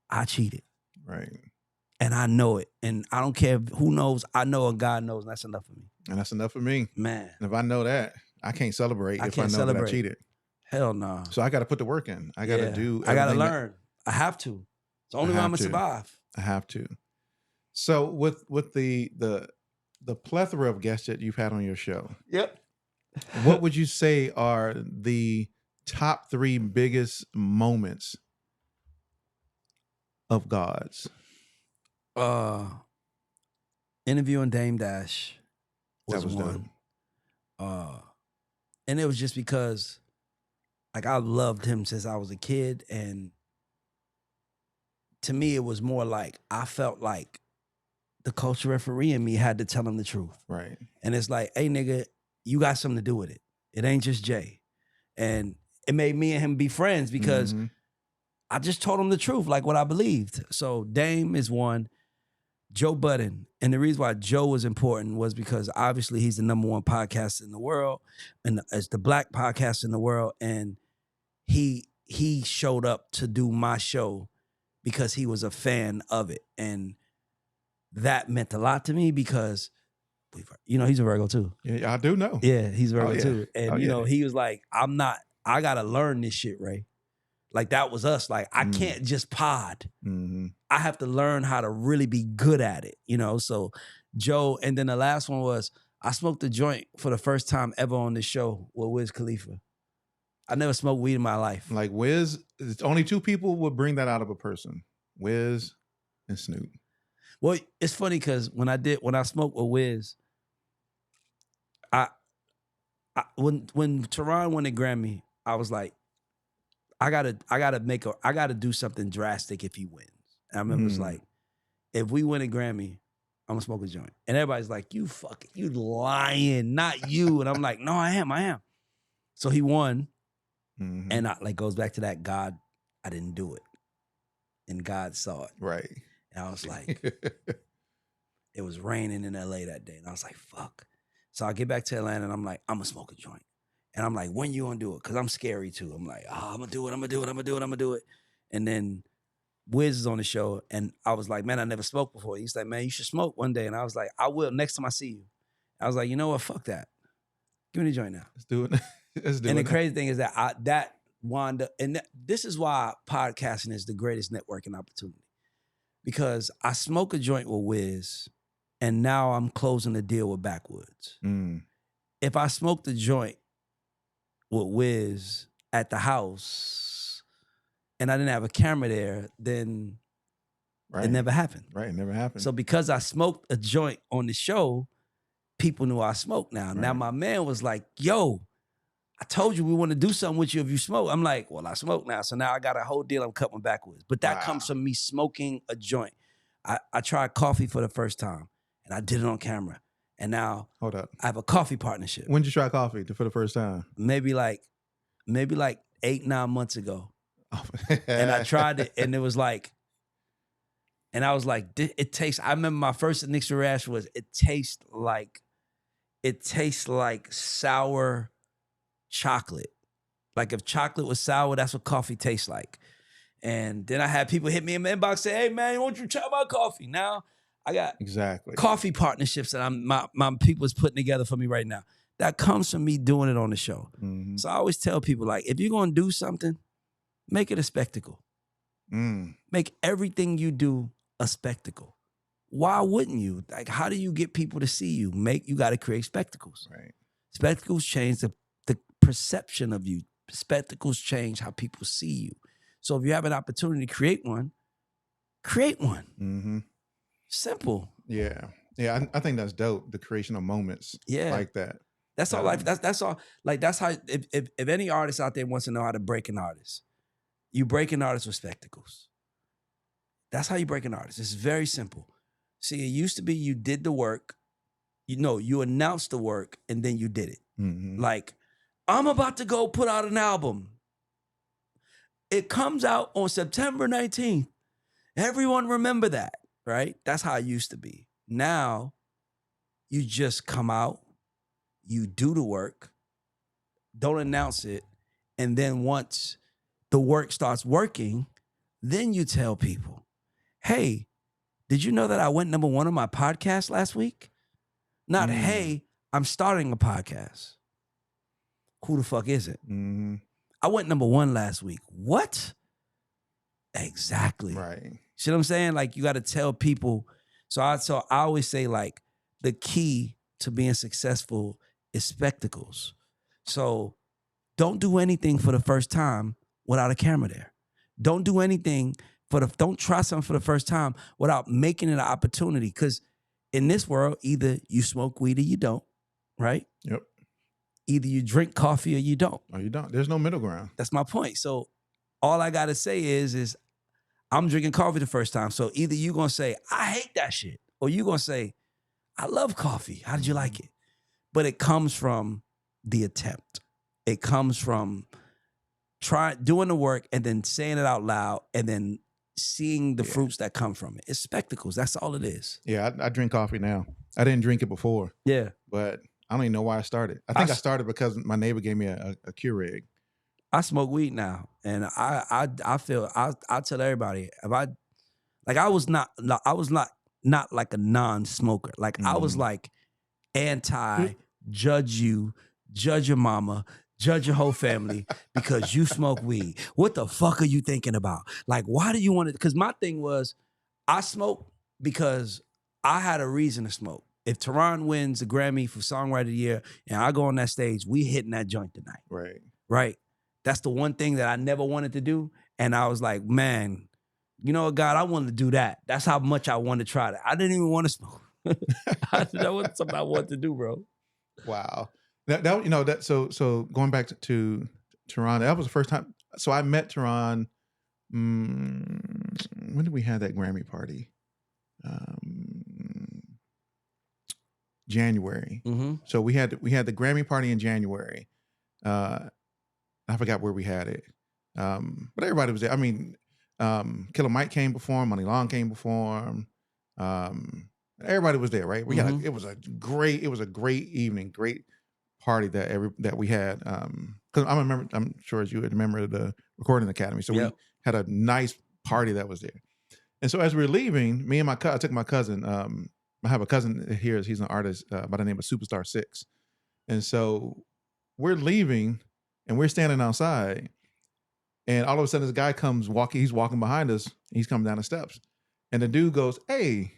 I cheated. Right. And I know it. And I don't care who knows. I know, and God knows. And that's enough for me. And that's enough for me. Man. And if I know that, I can't celebrate if I know that I cheated. Hell no. So I got to put the work in. I got to do. I got to learn. I have to. It's the only way I'm going to survive. I have to. So with the plethora of guests that you've had on your show. Yep. What would you say are the top 3 biggest moments of GAUDS? Interviewing Dame Dash was one. And it was just because, like, I loved him since I was a kid, and to me it was more like I felt like the culture referee in me had to tell him the truth. Right. And it's like, hey, nigga, you got something to do with it. It ain't just Jay. And it made me and him be friends because I just told him the truth, like what I believed. So Dame is one. Joe Budden. And the reason why Joe was important was because obviously he's the #1 podcast in the world, and as the Black podcast in the world. And he showed up to do my show because he was a fan of it. And that meant a lot to me because, he's a Virgo too. Yeah, I do know. Yeah, he's a Virgo too. And, he was like, I'm not I gotta learn this shit, Ray. Like that was us. Like I can't just pod. I have to learn how to really be good at it, you know? So Joe, and then the last one was I smoked a joint for the first time ever on this show with Wiz Khalifa. I never smoked weed in my life. Like Wiz, only two people would bring that out of a person. Wiz and Snoop. Well, it's funny because when I smoked with Wiz, when Teron won the Grammy, I was like, I gotta do something drastic if he wins. And I remember it's like, if we win a Grammy, I'm gonna smoke a joint. And everybody's like, you lying, not you. And I'm like, no, I am. So he won. And like goes back to that God, I didn't do it. And God saw it. Right. And I was like, it was raining in LA that day. And I was like, fuck. So I get back to Atlanta and I'm like, I'm gonna smoke a joint. And I'm like, when you gonna do it? Because I'm scary too. I'm like, I'm gonna do it. And then Wiz is on the show. And I was like, man, I never smoked before. He's like, man, you should smoke one day. And I was like, I will next time I see you. I was like, you know what? Fuck that. Give me the joint now. Let's do it. And the crazy thing is that that wound up, and this is why podcasting is the greatest networking opportunity. Because I smoke a joint with Wiz, and now I'm closing the deal with Backwoods. If I smoked the joint with Wiz at the house, and I didn't have a camera there, then it never happened. Right, it never happened. So because I smoked a joint on the show, people knew I smoked now. Right. Now my man was like, yo, I told you we want to do something with you if you smoke. I'm like, well, I smoke now. So now I got a whole deal I'm cutting Backwoods. But that comes from me smoking a joint. I tried coffee for the first time, and I did it on camera. And now hold up, I have a coffee partnership. When did you try coffee for the first time? Maybe like 8-9 months ago. And I tried it, and it was like, and I was like, it tastes, I remember my first initial reaction was, it tastes like sour chocolate. Like if chocolate was sour, that's what coffee tastes like. And then I had people hit me in my inbox say, hey man, won't you try my coffee? Now I got coffee partnerships that my people is putting together for me right now. That comes from me doing it on the show. So I always tell people, like, if you're gonna do something, make it a spectacle. Make everything you do a spectacle. Why wouldn't you? Like, how do you get people to see you? You got to create spectacles. Right. Spectacles change the perception of you. Spectacles change how people see you. So if you have an opportunity to create one, create one. Simple. Yeah. Yeah, I think that's dope. The creation of moments like that. That's all life. That's all. Like, that's how, if any artist out there wants to know how to break an artist, you break an artist with spectacles. That's how you break an artist. It's very simple. See, it used to be you did the work, you announced the work, and then you did it. Like, I'm about to go put out an album. It comes out on September 19th. Everyone remember that, right? That's how it used to be. Now, you just come out, you do the work, don't announce it, and then once the work starts working, then you tell people, hey, did you know that I went #1 on my podcast last week? Not, hey, I'm starting a podcast. Who the fuck is it? I went #1 last week. What? Exactly. Right. See what I'm saying? Like, you got to tell people. So I always say, like, the key to being successful is spectacles. So don't do anything for the first time without a camera there. Don't do anything don't try something for the first time without making it an opportunity. Because in this world, either you smoke weed or you don't, right? Yep. Either you drink coffee or you don't. Or you don't. There's no middle ground. That's my point. So all I got to say is I'm drinking coffee the first time. So either you going to say, I hate that shit, or you going to say, I love coffee. How did you like it? But it comes from the attempt. It comes from doing the work and then saying it out loud and then seeing the fruits that come from it. It's spectacles. That's all it is. Yeah, I drink coffee now. I didn't drink it before. Yeah. But I don't even know why I started. I think I started because my neighbor gave me a Keurig. I smoke weed now, and I feel I tell everybody, I was not like a non-smoker. Like I was like anti, judge you, judge your mama, judge your whole family because you smoke weed. What the fuck are you thinking about? Like, why do you want to? Because my thing was, I smoke because I had a reason to smoke. If Tehran wins the Grammy for Songwriter of the Year and I go on that stage, we hitting that joint tonight. Right. Right. That's the one thing that I never wanted to do. And I was like, man, you know what, God, I wanted to do that. That's how much I wanted to try that. I didn't even want to smoke. That was something I wanted to do, bro. Wow. That you know that so going back to Tehran, that was the first time. So I met Tehran. When did we have that Grammy party? January. Mm-hmm. So we had the Grammy party in January. I forgot where we had it, but everybody was there. I mean, Killer Mike came before him, Money Long came before him. Everybody was there, right? We got it was a great evening, great party that we had. Because I'm sure as you would remember the Recording Academy, so we had a nice party that was there. And so as we were leaving, me and I took my cousin. I have a cousin here. He's an artist by the name of Superstar 6. And so we're leaving and we're standing outside. And all of a sudden this guy comes walking. He's walking behind us. He's coming down the steps. And the dude goes, hey,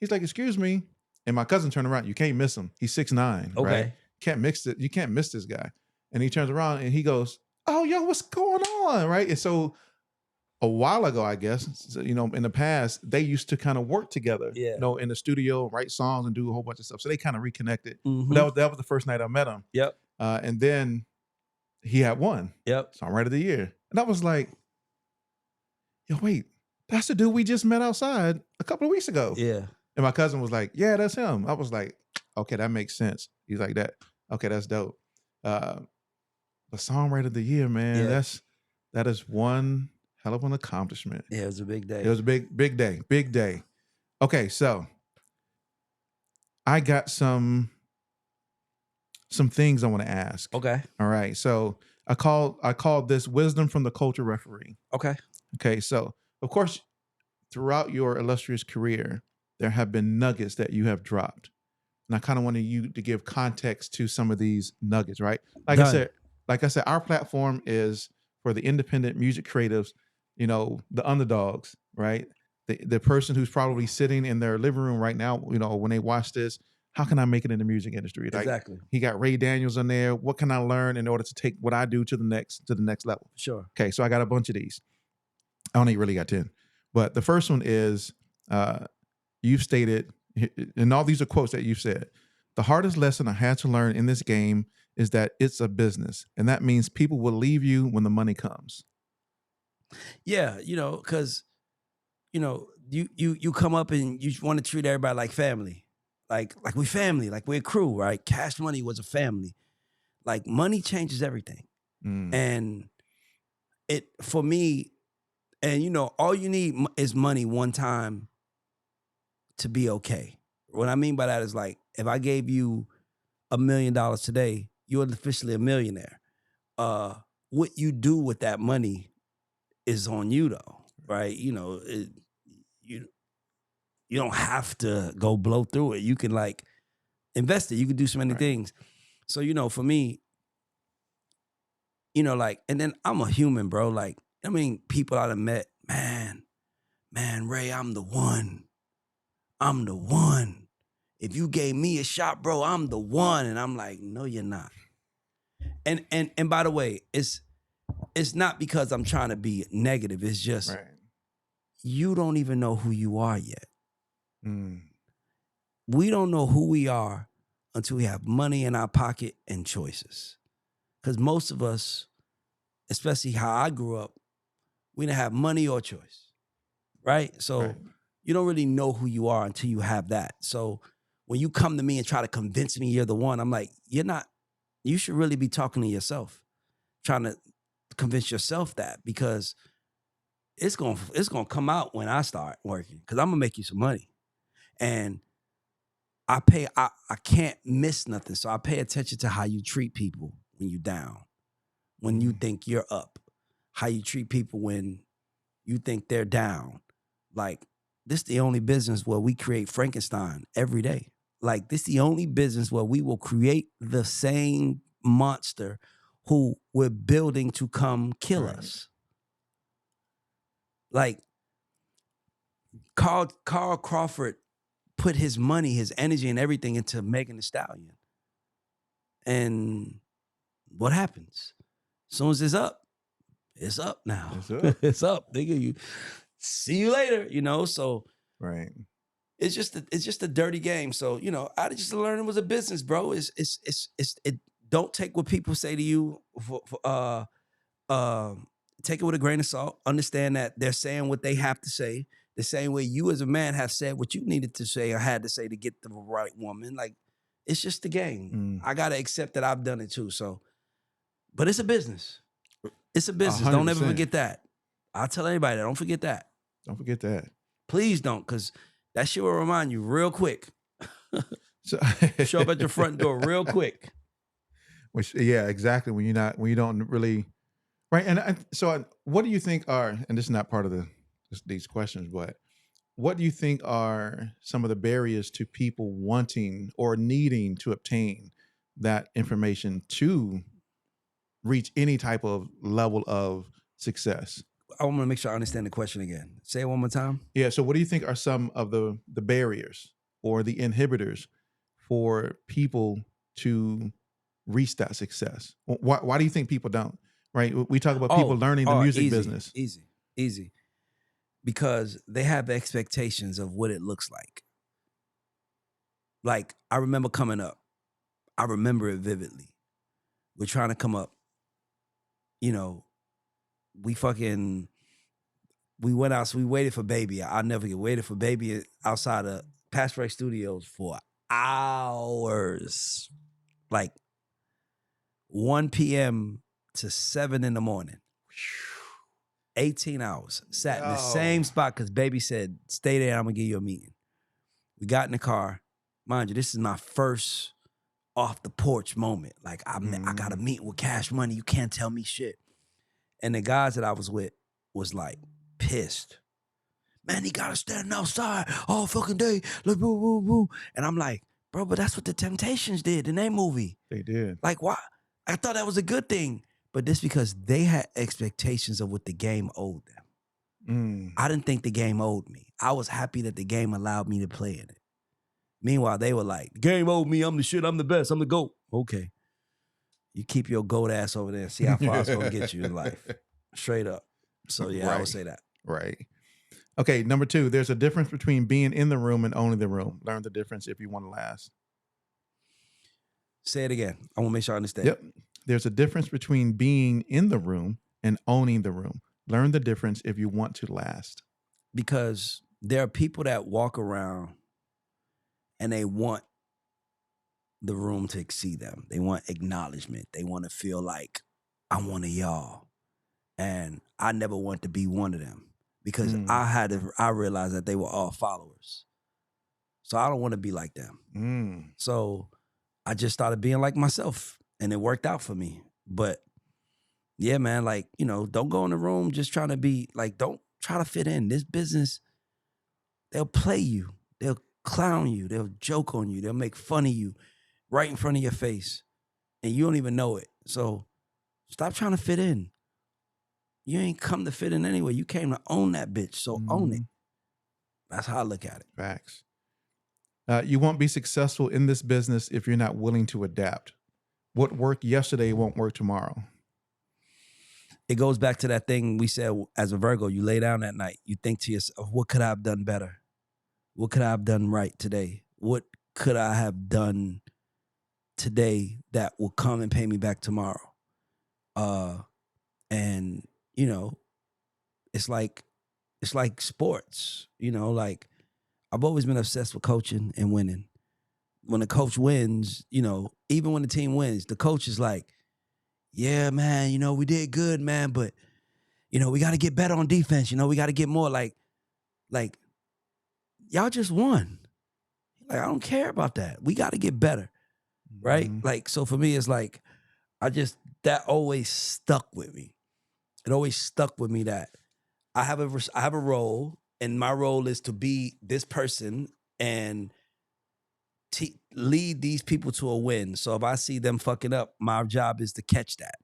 he's like, excuse me. And my cousin turned around. You can't miss him. He's 6'9". Okay. Right? You can't miss this guy. And he turns around and he goes, oh, yo, what's going on? Right. And so a while ago, I guess, you know, in the past, they used to kind of work together, you know, in the studio, write songs and do a whole bunch of stuff. So they kind of reconnected. Mm-hmm. But that was the first night I met him. Yep. And then he had won. Yep. Songwriter of the Year. And I was like, yo, wait, that's the dude we just met outside a couple of weeks ago. Yeah. And my cousin was like, yeah, that's him. I was like, okay, that makes sense. He's like, that. Okay, that's dope. The Songwriter of the Year, man, that is one hell of an accomplishment. Yeah, it was a big day. It was a big day. Okay, so I got some things I want to ask. Okay. All right. So I called this Wisdom from the Culture Referee. Okay. Okay. So of course, throughout your illustrious career, there have been nuggets that you have dropped. And I kind of wanted you to give context to some of these nuggets, right? Like I said, our platform is for the independent music creatives, you know, the underdogs, right? The person who's probably sitting in their living room right now, you know, when they watch this, how can I make it in the music industry? Like, exactly. He got Ray Daniels on there. What can I learn in order to take what I do to the next level? Sure. Okay, so I got a bunch of these. I only really got 10. But the first one is you've stated, and all these are quotes that you've said, the hardest lesson I had to learn in this game is that it's a business. And that means people will leave you when the money comes. Yeah, you know, because, you know, you come up and you want to treat everybody like family. Like we family, like we're a crew, right? Cash Money was a family. Like money changes everything. And it, for me, and you know, all you need is money one time to be okay. What I mean by that is like, if I gave you $1 million today, you're officially a millionaire. What you do with that money is on you though, right? You know, you don't have to go blow through it. You can like invest it. You can do so many things. So, you know, for me, you know, like, and then I'm a human, bro. Like, I mean, people I've met, man, Ray, I'm the one. If you gave me a shot, bro, I'm the one. And I'm like, no, you're not. And by the way, it's not because I'm trying to be negative. It's just you don't even know who you are yet. We don't know who we are until we have money in our pocket and choices. Because most of us, especially how I grew up, we didn't have money or choice, right? So you don't really know who you are until you have that. So when you come to me and try to convince me you're the one, I'm like, you're not. You should really be talking to yourself, trying to convince yourself that, because it's gonna come out when I start working, because I'm gonna make you some money. And I can't miss nothing. So I pay attention to how you treat people when you're down, when you think you're up, how you treat people when you think they're down. Like, this is the only business where we create Frankenstein every day. Like, this is the only business where we will create the same monster who we're building to come kill us. Like Carl Crawford put his money, his energy, and everything into Megan Thee Stallion. And what happens? As soon as it's up now. It's up. It's up, nigga. You see you later, you know. So right. It's just a dirty game. So, you know, I just learned it was a business, bro. It don't take what people say to you take it with a grain of salt. Understand that they're saying what they have to say. The same way you as a man have said what you needed to say or had to say to get the right woman. Like, it's just the game. I gotta accept that I've done it too. So, but it's a business. It's a business. 100%. Don't ever forget that. I'll tell anybody that. Don't forget that. Don't forget that. Please don't, because that shit will remind you real quick. So, Show up at your front door real quick. Which, yeah, exactly. When you don't really, right? And so, what do you think are? And this is not part of these questions, but what do you think are some of the barriers to people wanting or needing to obtain that information to reach any type of level of success? I want to make sure I understand the question again. Say it one more time. Yeah. So what do you think are some of the barriers or the inhibitors for people to reach that success? Why do you think people don't? Right. We talk about people learning the music business. Easy. Because they have expectations of what it looks like. Like, I remember coming up. I remember it vividly. We're trying to come up. You know, we went out, so we waited for Baby. I'll never get waited for Baby outside of Passport Studios for hours. Like 1 p.m. to 7 in the morning. 18 hours. Sat in the same spot because Baby said, stay there, I'm going to give you a meeting. We got in the car. Mind you, this is my first off the porch moment. Like, I got a meeting with Cash Money. You can't tell me shit. And the guys that I was with was like pissed. Man, he got to stand outside all fucking day. Like, boo, boo, boo. And I'm like, bro, but that's what the Temptations did in their movie. They did. Like, why? I thought that was a good thing. But this because they had expectations of what the game owed them. I didn't think the game owed me. I was happy that the game allowed me to play in it. Meanwhile, they were like, the game owed me. I'm the shit. I'm the best. I'm the GOAT. Okay. You keep your GOAT ass over there and see how far it's going to get you in life. Straight up. So, yeah, I would say that. Right. Okay, number 2, there's a difference between being in the room and owning the room. Learn the difference if you want to last. Say it again. I want to make sure I understand. Yep. There's a difference between being in the room and owning the room. Learn the difference if you want to last. Because there are people that walk around and they want the room to exceed them. They want acknowledgement. They want to feel like, I'm one of y'all. And I never want to be one of them because I realized that they were all followers. So I don't want to be like them. So I just started being like myself. And it worked out for me. But yeah, man, like, you know, don't go in the room just trying to be like, don't try to fit in. This business, they'll play you. They'll clown you. They'll joke on you. They'll make fun of you right in front of your face. And you don't even know it. So stop trying to fit in. You ain't come to fit in anyway. You came to own that bitch. So own it. That's how I look at it. Facts. You won't be successful in this business if you're not willing to adapt. What worked yesterday won't work tomorrow. It goes back to that thing we said as a Virgo. You lay down at night. You think to yourself, what could I have done better? What could I have done right today? What could I have done today that will come and pay me back tomorrow? And, you know, it's like sports. You know, like I've always been obsessed with coaching and winning. When the coach wins, you know, even when the team wins, the coach is like, yeah, man, you know, we did good, man, but, you know, we got to get better on defense. You know, we got to get more like, y'all just won. Like, I don't care about that. We got to get better, right? Like, so for me, it's like, that always stuck with me. It always stuck with me that I have a role, and my role is to be this person and lead these people to a win. So if I see them fucking up, my job is to catch that.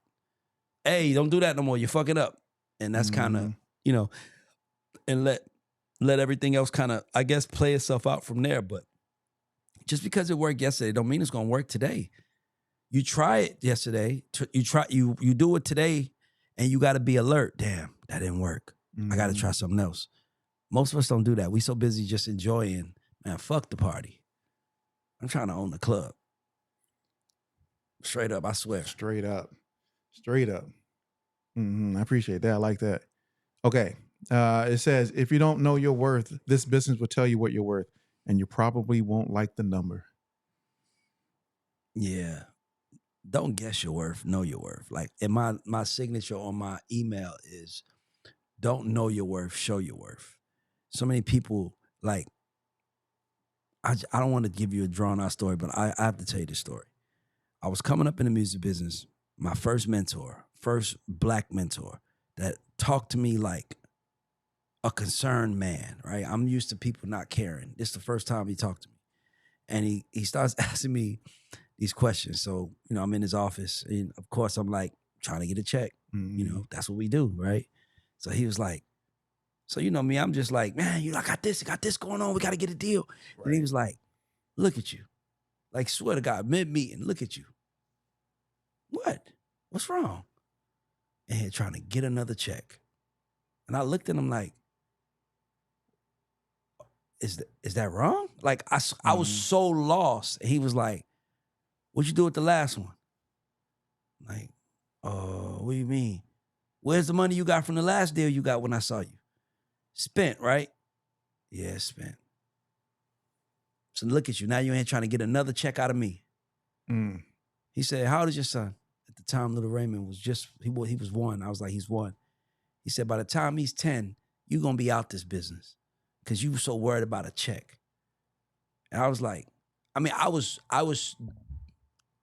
hey, don't do that no more. You're fucking up. And that's kind of, you know, and let everything else kind of, I guess, play itself out from there. But just because it worked yesterday don't mean it's going to work today. You try it yesterday. You do it today, and you got to be alert. Damn, that didn't work. I got to try something else. Most of us don't do that. We so busy just enjoying. Man, fuck the party. I'm trying to own the club. Straight up, I swear. Straight up. I appreciate that. I like that. Okay. It says, if you don't know your worth, this business will tell you what you're worth, and you probably won't like the number. Yeah. Don't guess your worth, know your worth. Like, in my signature on my email is, don't know your worth, show your worth. So many people, like, I don't want to give you a drawn-out story, but I have to tell you this story. I was coming up in the music business. My first black mentor that talked to me like a concerned man, right? I'm used to people not caring. This is the first time he talked to me. And he starts asking me these questions. So, you know, I'm in his office. And of course, I'm like, trying to get a check. You know, that's what we do, right? So he was like, so you know me, I'm just like, man, I got this going on. We got to get a deal. Right. And he was like, look at you. Like, swear to God, mid-meeting, look at you. What? What's wrong? And he's trying to get another check. And I looked at him like, is that wrong? Like, I was so lost. And he was like, what'd you do with the last one? Like, what do you mean? Where's the money you got from the last deal you got when I saw you? Spent, right? Yeah, spent. So look at you. Now you ain't trying to get another check out of me. He said, how old is your son? At the time, little Raymond was he was 1. I was like, he's 1. He said, by the time he's 10, you're going to be out this business because you were so worried about a check. And I was like, I mean, I was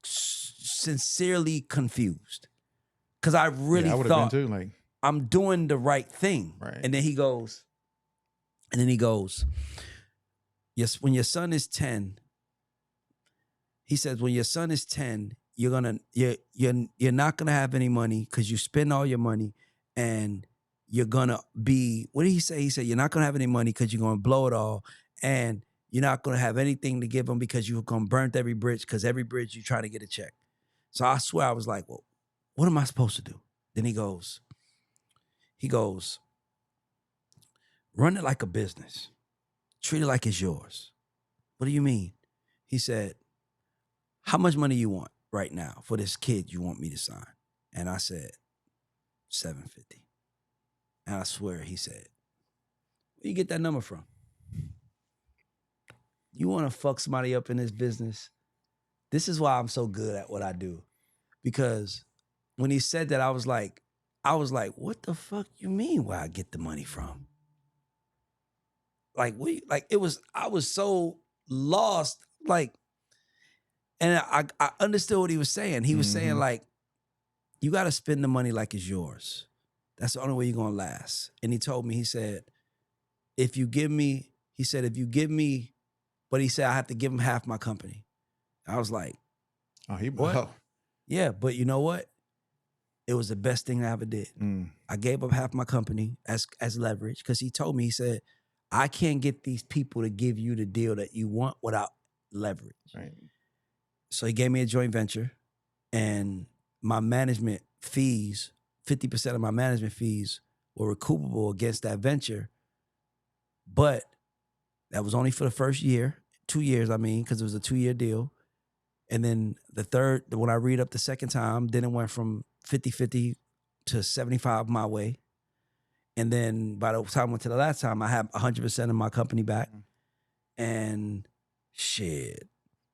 sincerely confused because I really thought been too, like, I'm doing the right thing. Right. And then he goes, yes, when your son is 10, he says, when your son is 10, you're not gonna have any money because you spend all your money, and you're gonna be, what did he say? He said, you're not gonna have any money because you're gonna blow it all, and you're not gonna have anything to give him because you're gonna burn every bridge, because every bridge you try to get a check. So I swear I was like, well, what am I supposed to do? Then he goes, run it like a business. Treat it like it's yours. What do you mean? He said, how much money you want right now for this kid you want me to sign? And I said, $750. And I swear he said, where you get that number from? You want to fuck somebody up in this business? This is why I'm so good at what I do. Because when he said that, I was like, what the fuck you mean where I get the money from? Like, I was so lost, like, and I understood what he was saying. He was saying, like, you got to spend the money like it's yours. That's the only way you're going to last. And he told me, he said, but he said, I have to give him half my company. I was like, what? Yeah, but you know what? It was the best thing I ever did. I gave up half my company as leverage because he told me, he said, I can't get these people to give you the deal that you want without leverage. Right. So he gave me a joint venture, and my management fees, 50% of my management fees were recoupable against that venture. But that was only for the first year, 2 years, because it was a 2-year deal. And then when I read up the second time, then it went from 50-50 to 75 my way. And then by the time I went to the last time, I had 100% of my company back. And shit,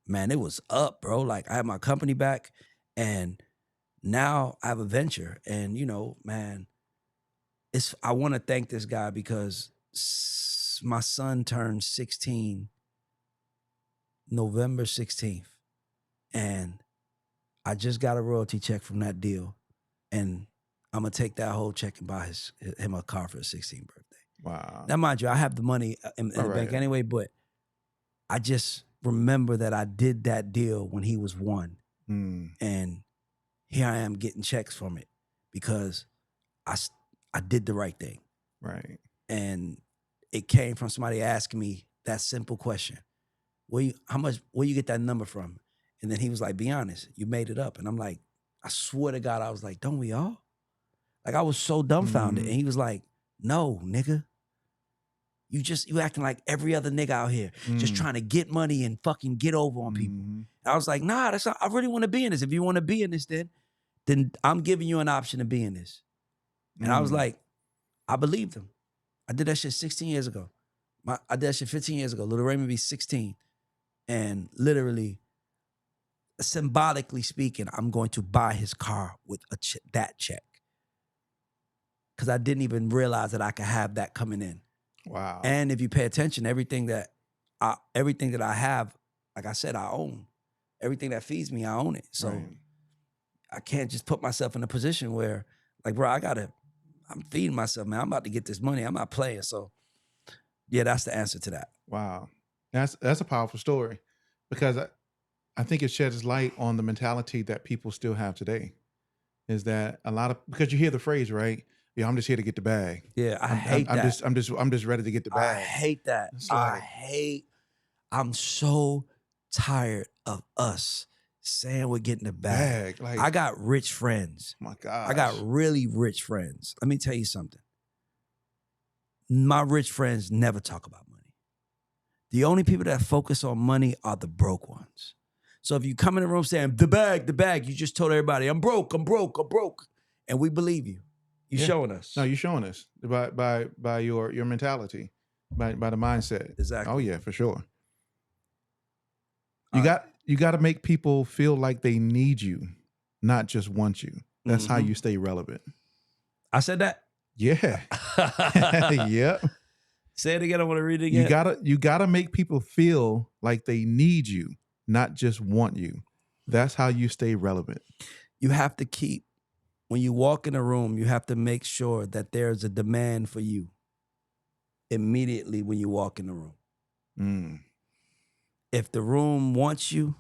man, it was up, bro. Like, I had my company back, and now I have a venture. And, you know, man, I want to thank this guy because my son turned 16 November 16th. And I just got a royalty check from that deal. And I'm going to take that whole check and buy him a car for his 16th birthday. Wow. Now, mind you, I have the money in the bank anyway, but I just remember that I did that deal when he was 1. And here I am getting checks from it because I did the right thing. Right. And it came from somebody asking me that simple question. Where you get that number from? And then he was like, be honest, you made it up. And I'm like, I swear to God, I was like, don't we all? Like, I was so dumbfounded. Mhm. And he was like, no, nigga. You acting like every other nigga out here, just trying to get money and fucking get over on people. And I was like, nah, that's not, I really want to be in this. If you want to be in this, then I'm giving you an option to be in this. And I was like, I believed him. I did that shit 16 years ago. I did that shit 15 years ago. Little Raymond be 16. And literally, symbolically speaking, I'm going to buy his car with that check. Because I didn't even realize that I could have that coming in. Wow. And if you pay attention, everything that I have, like I said, I own. Everything that feeds me, I own it. So Right. I can't just put myself in a position where, like, bro, I'm feeding myself, man. I'm about to get this money. I'm not playing. So yeah, that's the answer to that. Wow. That's a powerful story, because I think it sheds light on the mentality that people still have today. Is that because you hear the phrase, right? Yeah, I'm just here to get the bag. Yeah, I hate that. I'm just ready to get the bag. I hate that. It's like, I'm so tired of us saying we're getting the bag. Like, I got rich friends. My God. I got really rich friends. Let me tell you something. My rich friends never talk about money. The only people that focus on money are the broke ones. So if you come in the room saying, the bag, you just told everybody, I'm broke. And we believe you. You're showing us. No, you're showing us by your mentality, by the mindset. Exactly. Oh yeah, for sure. You got to make people feel like they need you, not just want you. That's how you stay relevant. I said that? Yeah. Yeah. Say it again. I want to read it again. You gotta make people feel like they need you, not just want you. That's how you stay relevant. You have to when you walk in a room, you have to make sure that there's a demand for you immediately when you walk in the room. If the room wants you,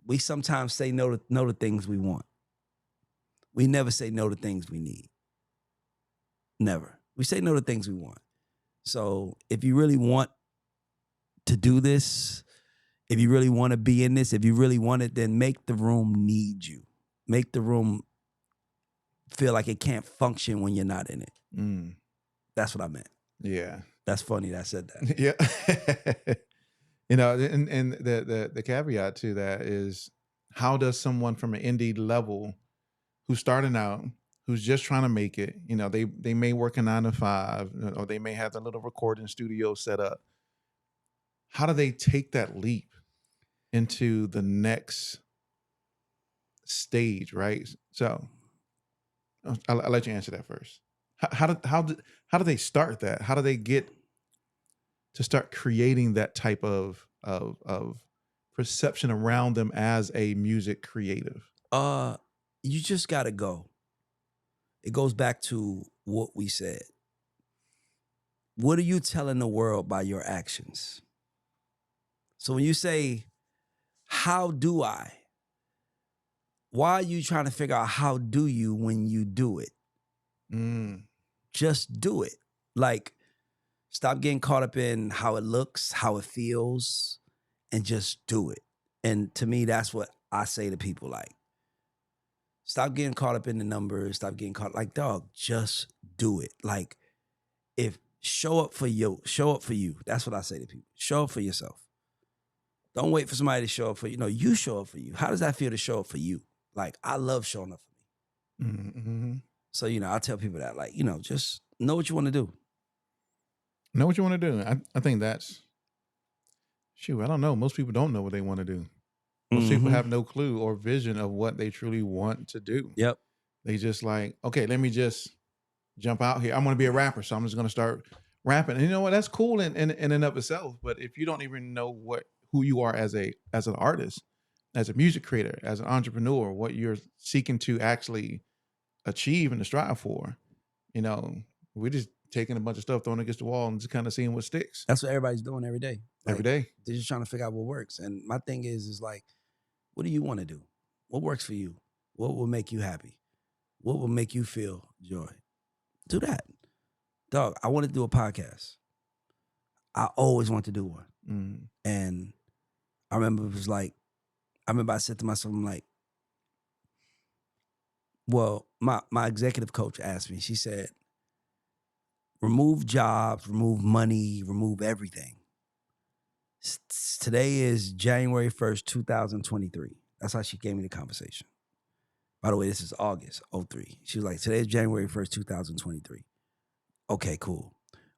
we sometimes say no to things we want. We never say no to things we need. Never. We say no to things we want. So if you really want to do this, if you really want to be in this, if you really want it, then make the room need you. Make the room feel like it can't function when you're not in it. That's what I meant. Yeah. That's funny that I said that. Yeah. And the caveat to that is, how does someone from an indie level who's starting out, who's just trying to make it, they may work a 9 to 5, or they may have a little recording studio set up. How do they take that leap into the next stage, right? So I'll let you answer that first. How do they start that? How do they get to start creating that type of perception around them as a music creative? You just gotta go. It goes back to what we said. What are you telling the world by your actions? So when you say, how do I? Why are you trying to figure out how do you when you do it? Just do it. Like, stop getting caught up in how it looks, how it feels, and just do it. And to me, that's what I say to people. Like, stop getting caught up in the numbers. Stop getting caught, like, dog, just do it. Like, show up for you. That's what I say to people. Show up for yourself. Don't wait for somebody to show up for you. No, you show up for you. How does that feel to show up for you? Like, I love showing up for me. So, I tell people that, like, just know what you want to do. Know what you want to do. I think that's, I don't know. Most people don't know what they want to do. Most people have no clue or vision of what they truly want to do. Yep. They just like, okay, let me just jump out here. I'm going to be a rapper, so I'm just going to start rapping. And you know what? That's cool in and of itself. But if you don't even know who you are as an artist, as a music creator, as an entrepreneur, what you're seeking to actually achieve and to strive for, we're just taking a bunch of stuff, throwing it against the wall, and just kind of seeing what sticks. That's what everybody's doing every day. Like, every day. They're just trying to figure out what works. And my thing is like, what do you want to do? What works for you? What will make you happy? What will make you feel joy? Do that. Dog, I want to do a podcast. I always want to do one. Mm. And I remember I said to myself, I'm like, well, my executive coach asked me, she said, remove jobs, remove money, remove everything. Today is January 1st, 2023. That's how she gave me the conversation. By the way, this is August 03. She was like, today is January 1st, 2023. Okay, cool.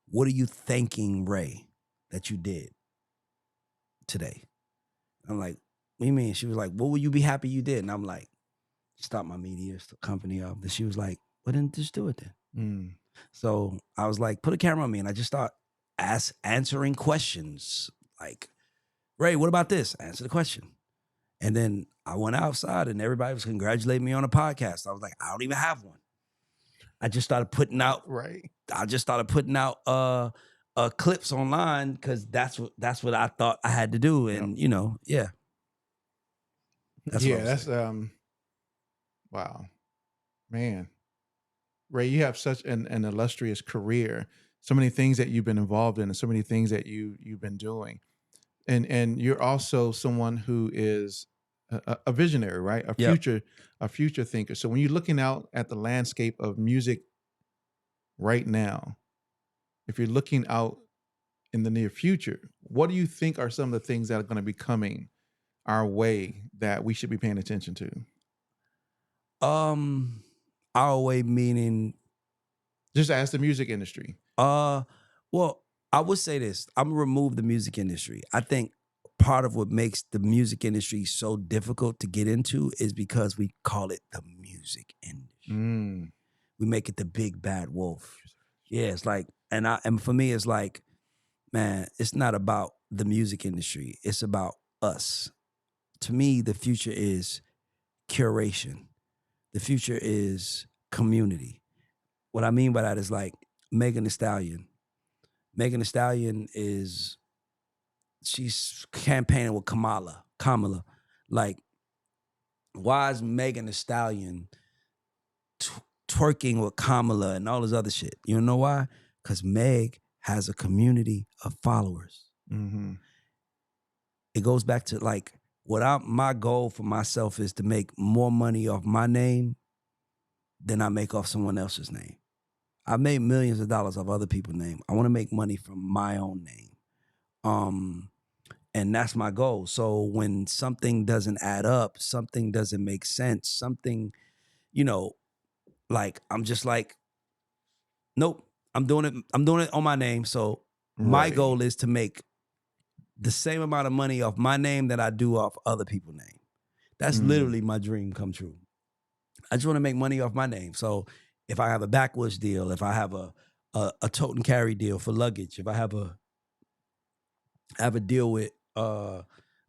What are you thanking Ray that you did today? I'm like, what do you mean? She was like, what will you be happy you did? And I'm like, start my media company up. And she was like, well, then just do it then. Mm. So I was like, put a camera on me. And I just start answering questions. Like, Ray, what about this? Answer the question. And then I went outside and everybody was congratulating me on a podcast. I was like, I don't even have one. I just started putting out clips online because that's what I thought I had to do. And yeah. That's wow. Man. Ray, you have such an illustrious career. So many things that you've been involved in and so many things that you've been doing. And you're also someone who is a visionary, right? A future thinker. So when you're looking out at the landscape of music right now, if you're looking out in the near future, what do you think are some of the things that are going to be coming our way that we should be paying attention to? Our way meaning, just as the music industry. Well, I would say this. I'm gonna remove the music industry. I think part of what makes the music industry so difficult to get into is because we call it the music industry. Mm. We make it the big bad wolf. Yeah, it's like, and for me, it's like, man, it's not about the music industry. It's about us. To me, the future is curation. The future is community. What I mean by that is like Megan Thee Stallion. Megan Thee Stallion she's campaigning with Kamala. Like, why is Megan Thee Stallion twerking with Kamala and all this other shit? You know why? Because Meg has a community of followers. Mm-hmm. It goes back to like, my goal for myself is to make more money off my name than I make off someone else's name. I've made millions of dollars off other people's name. I want to make money from my own name. And that's my goal. So when something doesn't add up, something doesn't make sense, something, like, I'm just like, nope, I'm doing it on my name. So my goal is to make the same amount of money off my name that I do off other people's name. That's literally my dream come true. I just want to make money off my name. So if I have a Backwoods deal, if I have a tote and carry deal for luggage, if I have a deal with I'm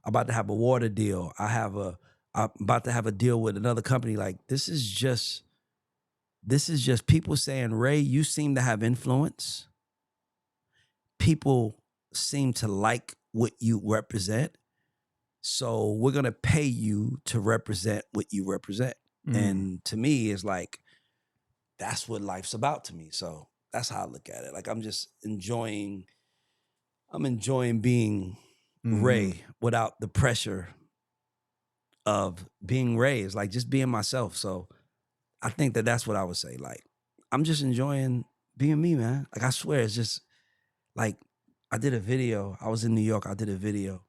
about to have a water deal, I'm about to have a deal with another company. Like, this is just people saying, Ray, you seem to have influence. People seem to like what you represent. So we're going to pay you to represent what you represent. And to me, it's like, that's what life's about to me. So that's how I look at it. Like, I'm enjoying being Ray without the pressure of being Ray. It's like just being myself. So I think that's what I would say. Like, I'm just enjoying being me, man. Like, I swear, it's just like, I did a video. I was in New York. I did a video.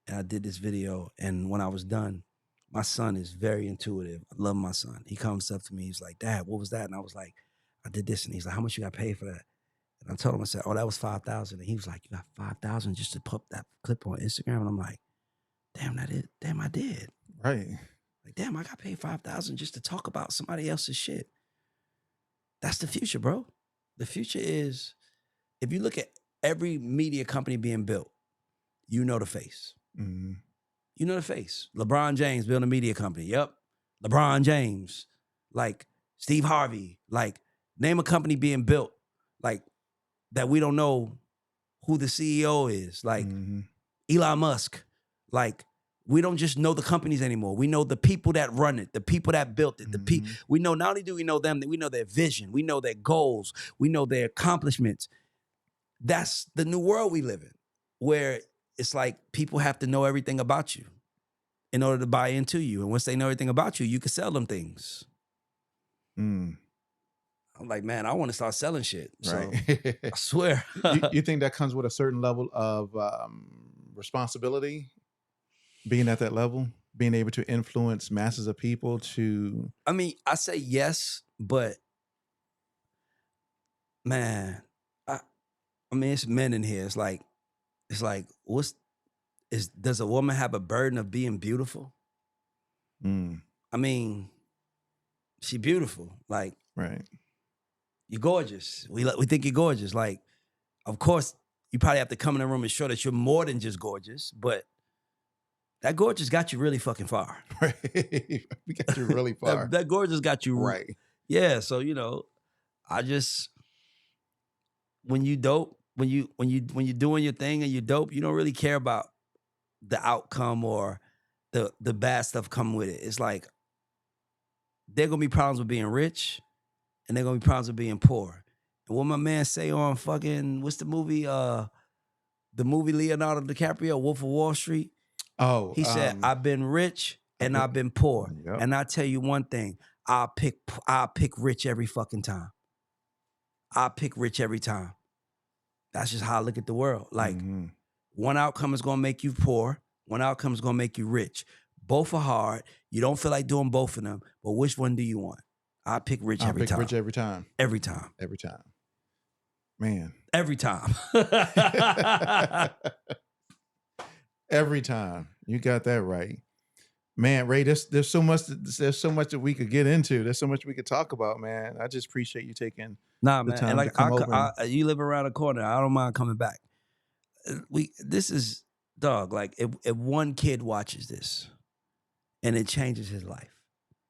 And I did this video. And when I was done, my son is very intuitive. I love my son. He comes up to me. He's like, Dad, what was that? And I was like, I did this. And he's like, how much you got paid for that? And I told him, I said, oh, that was $5,000. And he was like, you got $5,000 just to put that clip on Instagram? And I'm like, damn, I did. Right. Like, damn, I got paid $5,000 just to talk about somebody else's shit. That's the future, bro. The future is, if you look at every media company being built, you know the face. Mm-hmm. You know the face. LeBron James building a media company. Yep. LeBron James. Like, Steve Harvey. Like, name a company being built, like, that we don't know who the CEO is. Like, Elon Musk. Like, We don't just know the companies anymore. We know the people that run it, the people that built it. We know, not only do we know them, we know their vision, we know their goals, we know their accomplishments. That's the new world we live in, where it's like people have to know everything about you in order to buy into you. And once they know everything about you, you can sell them things. I'm like, man, I want to start selling shit. So Right. I swear. You think that comes with a certain level of responsibility, being at that level, being able to influence masses of people to... I mean, I say yes, but man, I mean, it's men in here. It's like, does a woman have a burden of being beautiful? I mean, she beautiful. Like, right. You're gorgeous. We think you're gorgeous. Like, of course, you probably have to come in the room and show that you're more than just gorgeous, but that gorgeous got you really fucking far. Right. We got you really far. that gorgeous got you right. Yeah. So, I just, when you dope, when you're doing your thing and you dope, you don't really care about the outcome or the bad stuff coming with it. It's like, there gonna be problems with being rich, and there gonna be problems with being poor. And what my man say on fucking, what's the movie? The movie Leonardo DiCaprio, Wolf of Wall Street. Oh, he said, "I've been rich and I've been poor, and I tell you one thing: I'll pick rich every fucking time. I'll pick rich every time. That's just how I look at the world. Like, one outcome is gonna make you poor, one outcome is gonna make you rich. Both are hard. You don't feel like doing both of them, but which one do you want? I pick rich every time. Rich every time. Every time. Every time. Man. Every time. Every time. You got that right. Man, Ray, there's so much that we could get into. There's so much we could talk about, man. I just appreciate you taking the man. time And like, to come over. You live around the corner. I don't mind coming back. This is, dog, like, if one kid watches this and it changes his life,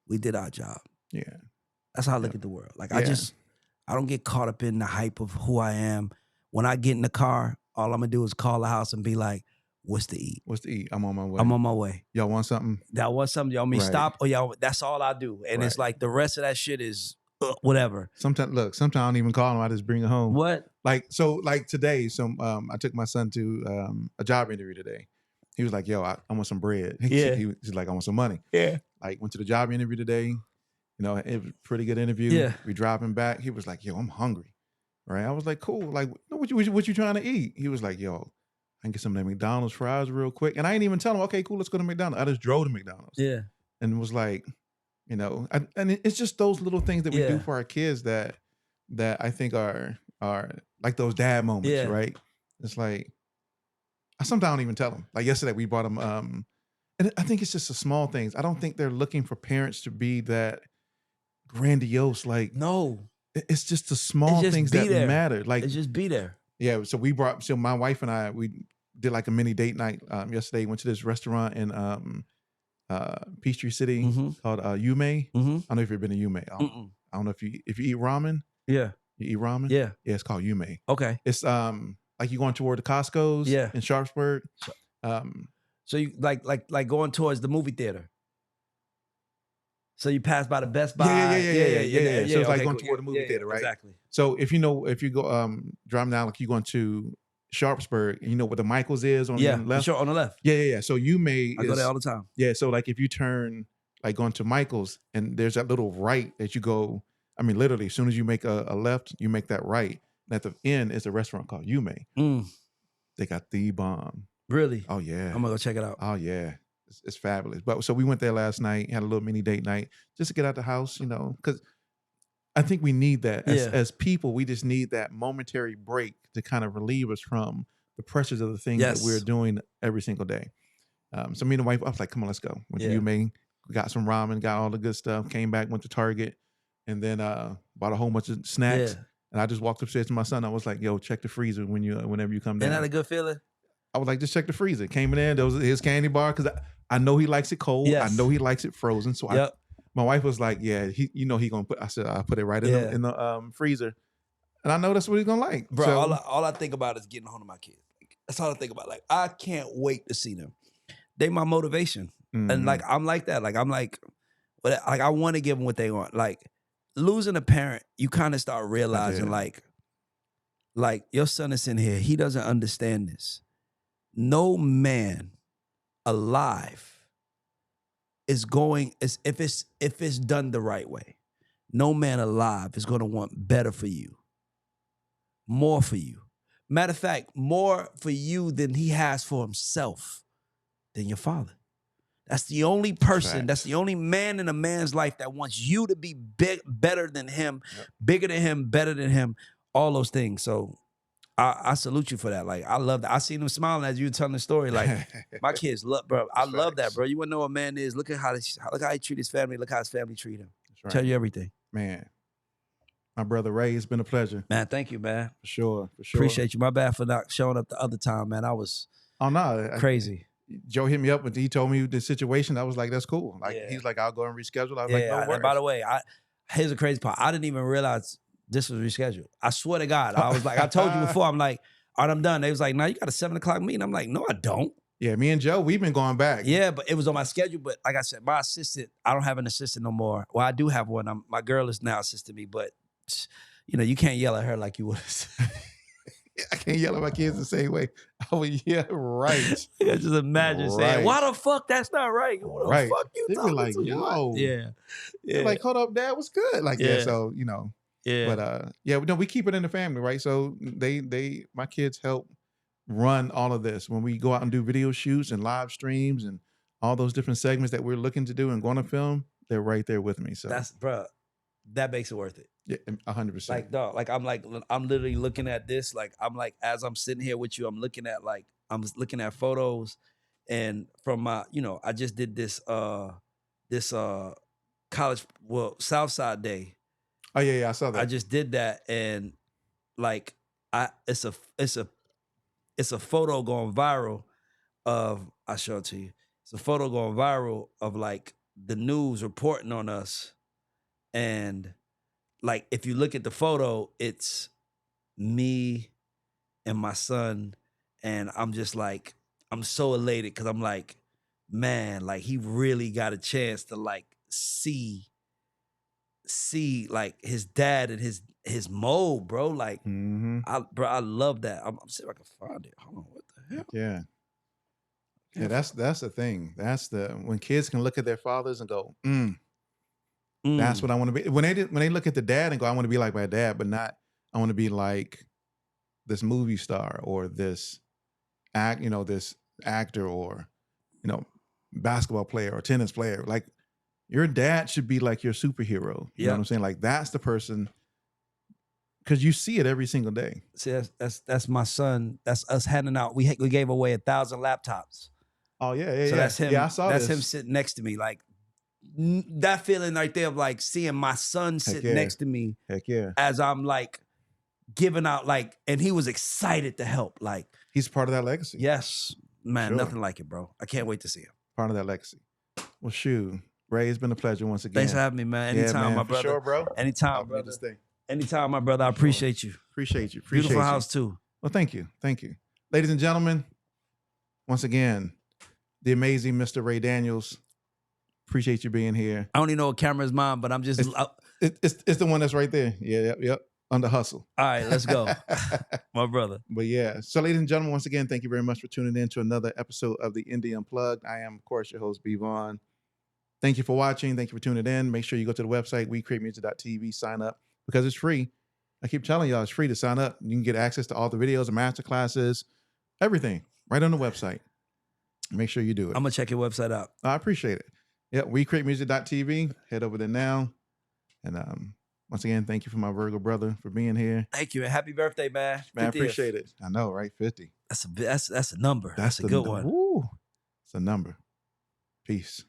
we did our job. Yeah. That's how I look at the world. Like, I don't get caught up in the hype of who I am. When I get in the car, all I'm gonna do is call the house and be like, what's to eat? What's to eat? I'm on my way. I'm on my way. Y'all want something? Y'all want something? Y'all want me to stop? Or y'all, that's all I do. And it's like, the rest of that shit is whatever. Sometimes I don't even call them. I just bring it home. What? Like today, I took my son to a job interview today. He was like, yo, I want some bread. He's like, I want some money. Yeah. Like, went to the job interview today. It was a pretty good interview. Yeah. We driving back. He was like, yo, I'm hungry. Right. I was like, cool. Like, what you trying to eat? He was like, yo, I can get some of that McDonald's fries real quick. And I ain't even tell him, okay, cool, let's go to McDonald's. I just drove to McDonald's. Yeah. And was like, and it's just those little things that we do for our kids that I think are like those dad moments, right? It's like, I sometimes don't even tell them. Like yesterday, we bought them, and I think it's just the small things. I don't think they're looking for parents to be that grandiose. Like, no, it's just the small things that matter. Like, just be there. Yeah. So my wife and I, we did like a mini date night yesterday. Went to this restaurant in Peachtree City called Yume. I don't know if you've been to Yume. I don't know if you eat ramen. Yeah. You eat ramen? Yeah. Yeah, it's called Yume. Okay. It's like you going toward the Costco's in Sharpsburg. So you like going towards the movie theater. So you pass by the Best Buy. Yeah. So it's like going toward the movie theater, right? Exactly. So if you go driving down, like you're going to Sharpsburg, you know what the Michaels is on the left? Sure, on the left. Yeah. So Yume I go there all the time. Yeah, so like if you turn like going to Michael's and there's that little right that you go, I mean, literally, as soon as you make a left, you make that right. And at the end is a restaurant called Yume. They got the bomb. Really? Oh, yeah. I'm going to go check it out. Oh, yeah. It's fabulous. But so we went there last night, had a little mini date night just to get out the house, because I think we need that. As people, we just need that momentary break to kind of relieve us from the pressures of the things that we're doing every single day. So me and the wife, I was like, come on, let's go. Went to Yume, got some ramen, got all the good stuff, came back, went to Target, and then bought a whole bunch of snacks. Yeah. And I just walked upstairs to my son. I was like, yo, check the freezer whenever you come down. Isn't that a good feeling? I was like, just check the freezer. Came in there was his candy bar, because I know he likes it cold. Yes. I know he likes it frozen. So my wife was like, yeah, he gonna put. I said, I put it right in the freezer, and I know that's what he's gonna like. Bro, so, all I think about is getting home to my kids. That's all I think about. Like, I can't wait to see them. they my motivation. And like, I'm like that. Like, I'm like I want to give them what they want. Like, losing a parent, you kind of start realizing like your son is in here. He doesn't understand this. No man alive is going, if it's done the right way, no man alive is going to want better for you, more for you. Matter of fact, more for you than he has for himself, than your father. That's the only person, that's the only man in a man's life that wants you to be better than him, bigger than him, better than him, all those things. So I salute you for that. Like, I love that. I seen him smiling as you were telling the story. Like, my kids love, bro. I love that, bro. You want to know what a man is? Look at how he treat his family. Look how his family treat him. Tell you everything. Man, my brother Ray, it's been a pleasure. Man, thank you, man. For sure. Appreciate you. My bad for not showing up the other time, man. I was crazy. Joe hit me up and he told me the situation. I was like, that's cool. Like, he's like, I'll go and reschedule. I was like, no worries. And by the way, here's the crazy part. I didn't even realize this was rescheduled. I swear to God. I was like, I told you before, I'm like, all right, I'm done. They was like, no, you got a 7 o'clock meeting. I'm like, no, I don't. Yeah, me and Joe, we've been going back. Yeah, but it was on my schedule. But like I said, my assistant, I don't have an assistant no more. Well, I do have one. My girl is now assisting me, but you know, you can't yell at her like you would. I can't yell at my kids the same way. I would yell right. I just imagine saying, why the fuck that's not right? What the fuck you talking like, to? Yo. Yeah. They're like, hold up, Dad, what's good? Like, so, you know. Yeah. But no, we keep it in the family, right? So my kids help run all of this. When we go out and do video shoots and live streams and all those different segments that we're looking to do and going to film, they're right there with me. So that makes it worth it. Yeah, 100%. Like, dog, I'm literally looking at this. Like, I'm like, as I'm sitting here with you, I'm looking at photos, and from my, you know, I just did this college, Southside Day. Oh yeah, I saw that. I just did that, and like, it's a photo going viral of, I'll show it to you. It's a photo going viral of like the news reporting on us, and like, if you look at the photo, it's me and my son, and I'm just like, I'm so elated because I'm like, man, like, he really got a chance to like see like his dad and his mode, bro. Like, I love that. I'm see if I can find it. Hold on, what the hell? Yeah. Yeah, that's the thing. That's when kids can look at their fathers and go, that's what I want to be. When they look at the dad and go, I want to be like my dad, but not, I want to be like this movie star or this this actor or, basketball player or tennis player. Like, your dad should be like your superhero. You know what I'm saying? Like, that's the person, because you see it every single day. See, that's my son. That's us handing out. We gave away 1,000 laptops. Oh yeah. So that's him. Yeah, I saw that's this. him sitting next to me. Like, that feeling right there of like seeing my son sitting next to me. Heck yeah. As I'm like giving out, like, and he was excited to help. Like, he's part of that legacy. Yes, man. Sure. Nothing like it, bro. I can't wait to see him. Part of that legacy. Well, shoot, Ray, it's been a pleasure once again. Thanks for having me, man. Anytime, man, my brother. Sure, bro. Anytime, brother. Anytime, my brother. I appreciate you. Appreciate you. Beautiful house too. Well, thank you. Thank you. Ladies and gentlemen, once again, the amazing Mr. Ray Daniels. Appreciate you being here. I don't even know what camera's mine, but I'm just... It's the one that's right there. Yeah, yep. Under hustle. All right, let's go. My brother. But yeah. So ladies and gentlemen, once again, thank you very much for tuning in to another episode of the Indie Unplugged. I am, of course, your host, Vaughan. Thank you for watching. Thank you for tuning in. Make sure you go to the website, WeCreateMusic.tv, sign up, because it's free. I keep telling y'all, it's free to sign up. You can get access to all the videos and master classes, everything, right on the website. Make sure you do it. I'm going to check your website out. I appreciate it. Yeah, WeCreateMusic.tv. Head over there now. And once again, thank you for my Virgo brother for being here. Thank you, and happy birthday, man. Man, I appreciate it. I know, right? 50. That's a number. That's a good one. Woo. It's a number. Peace.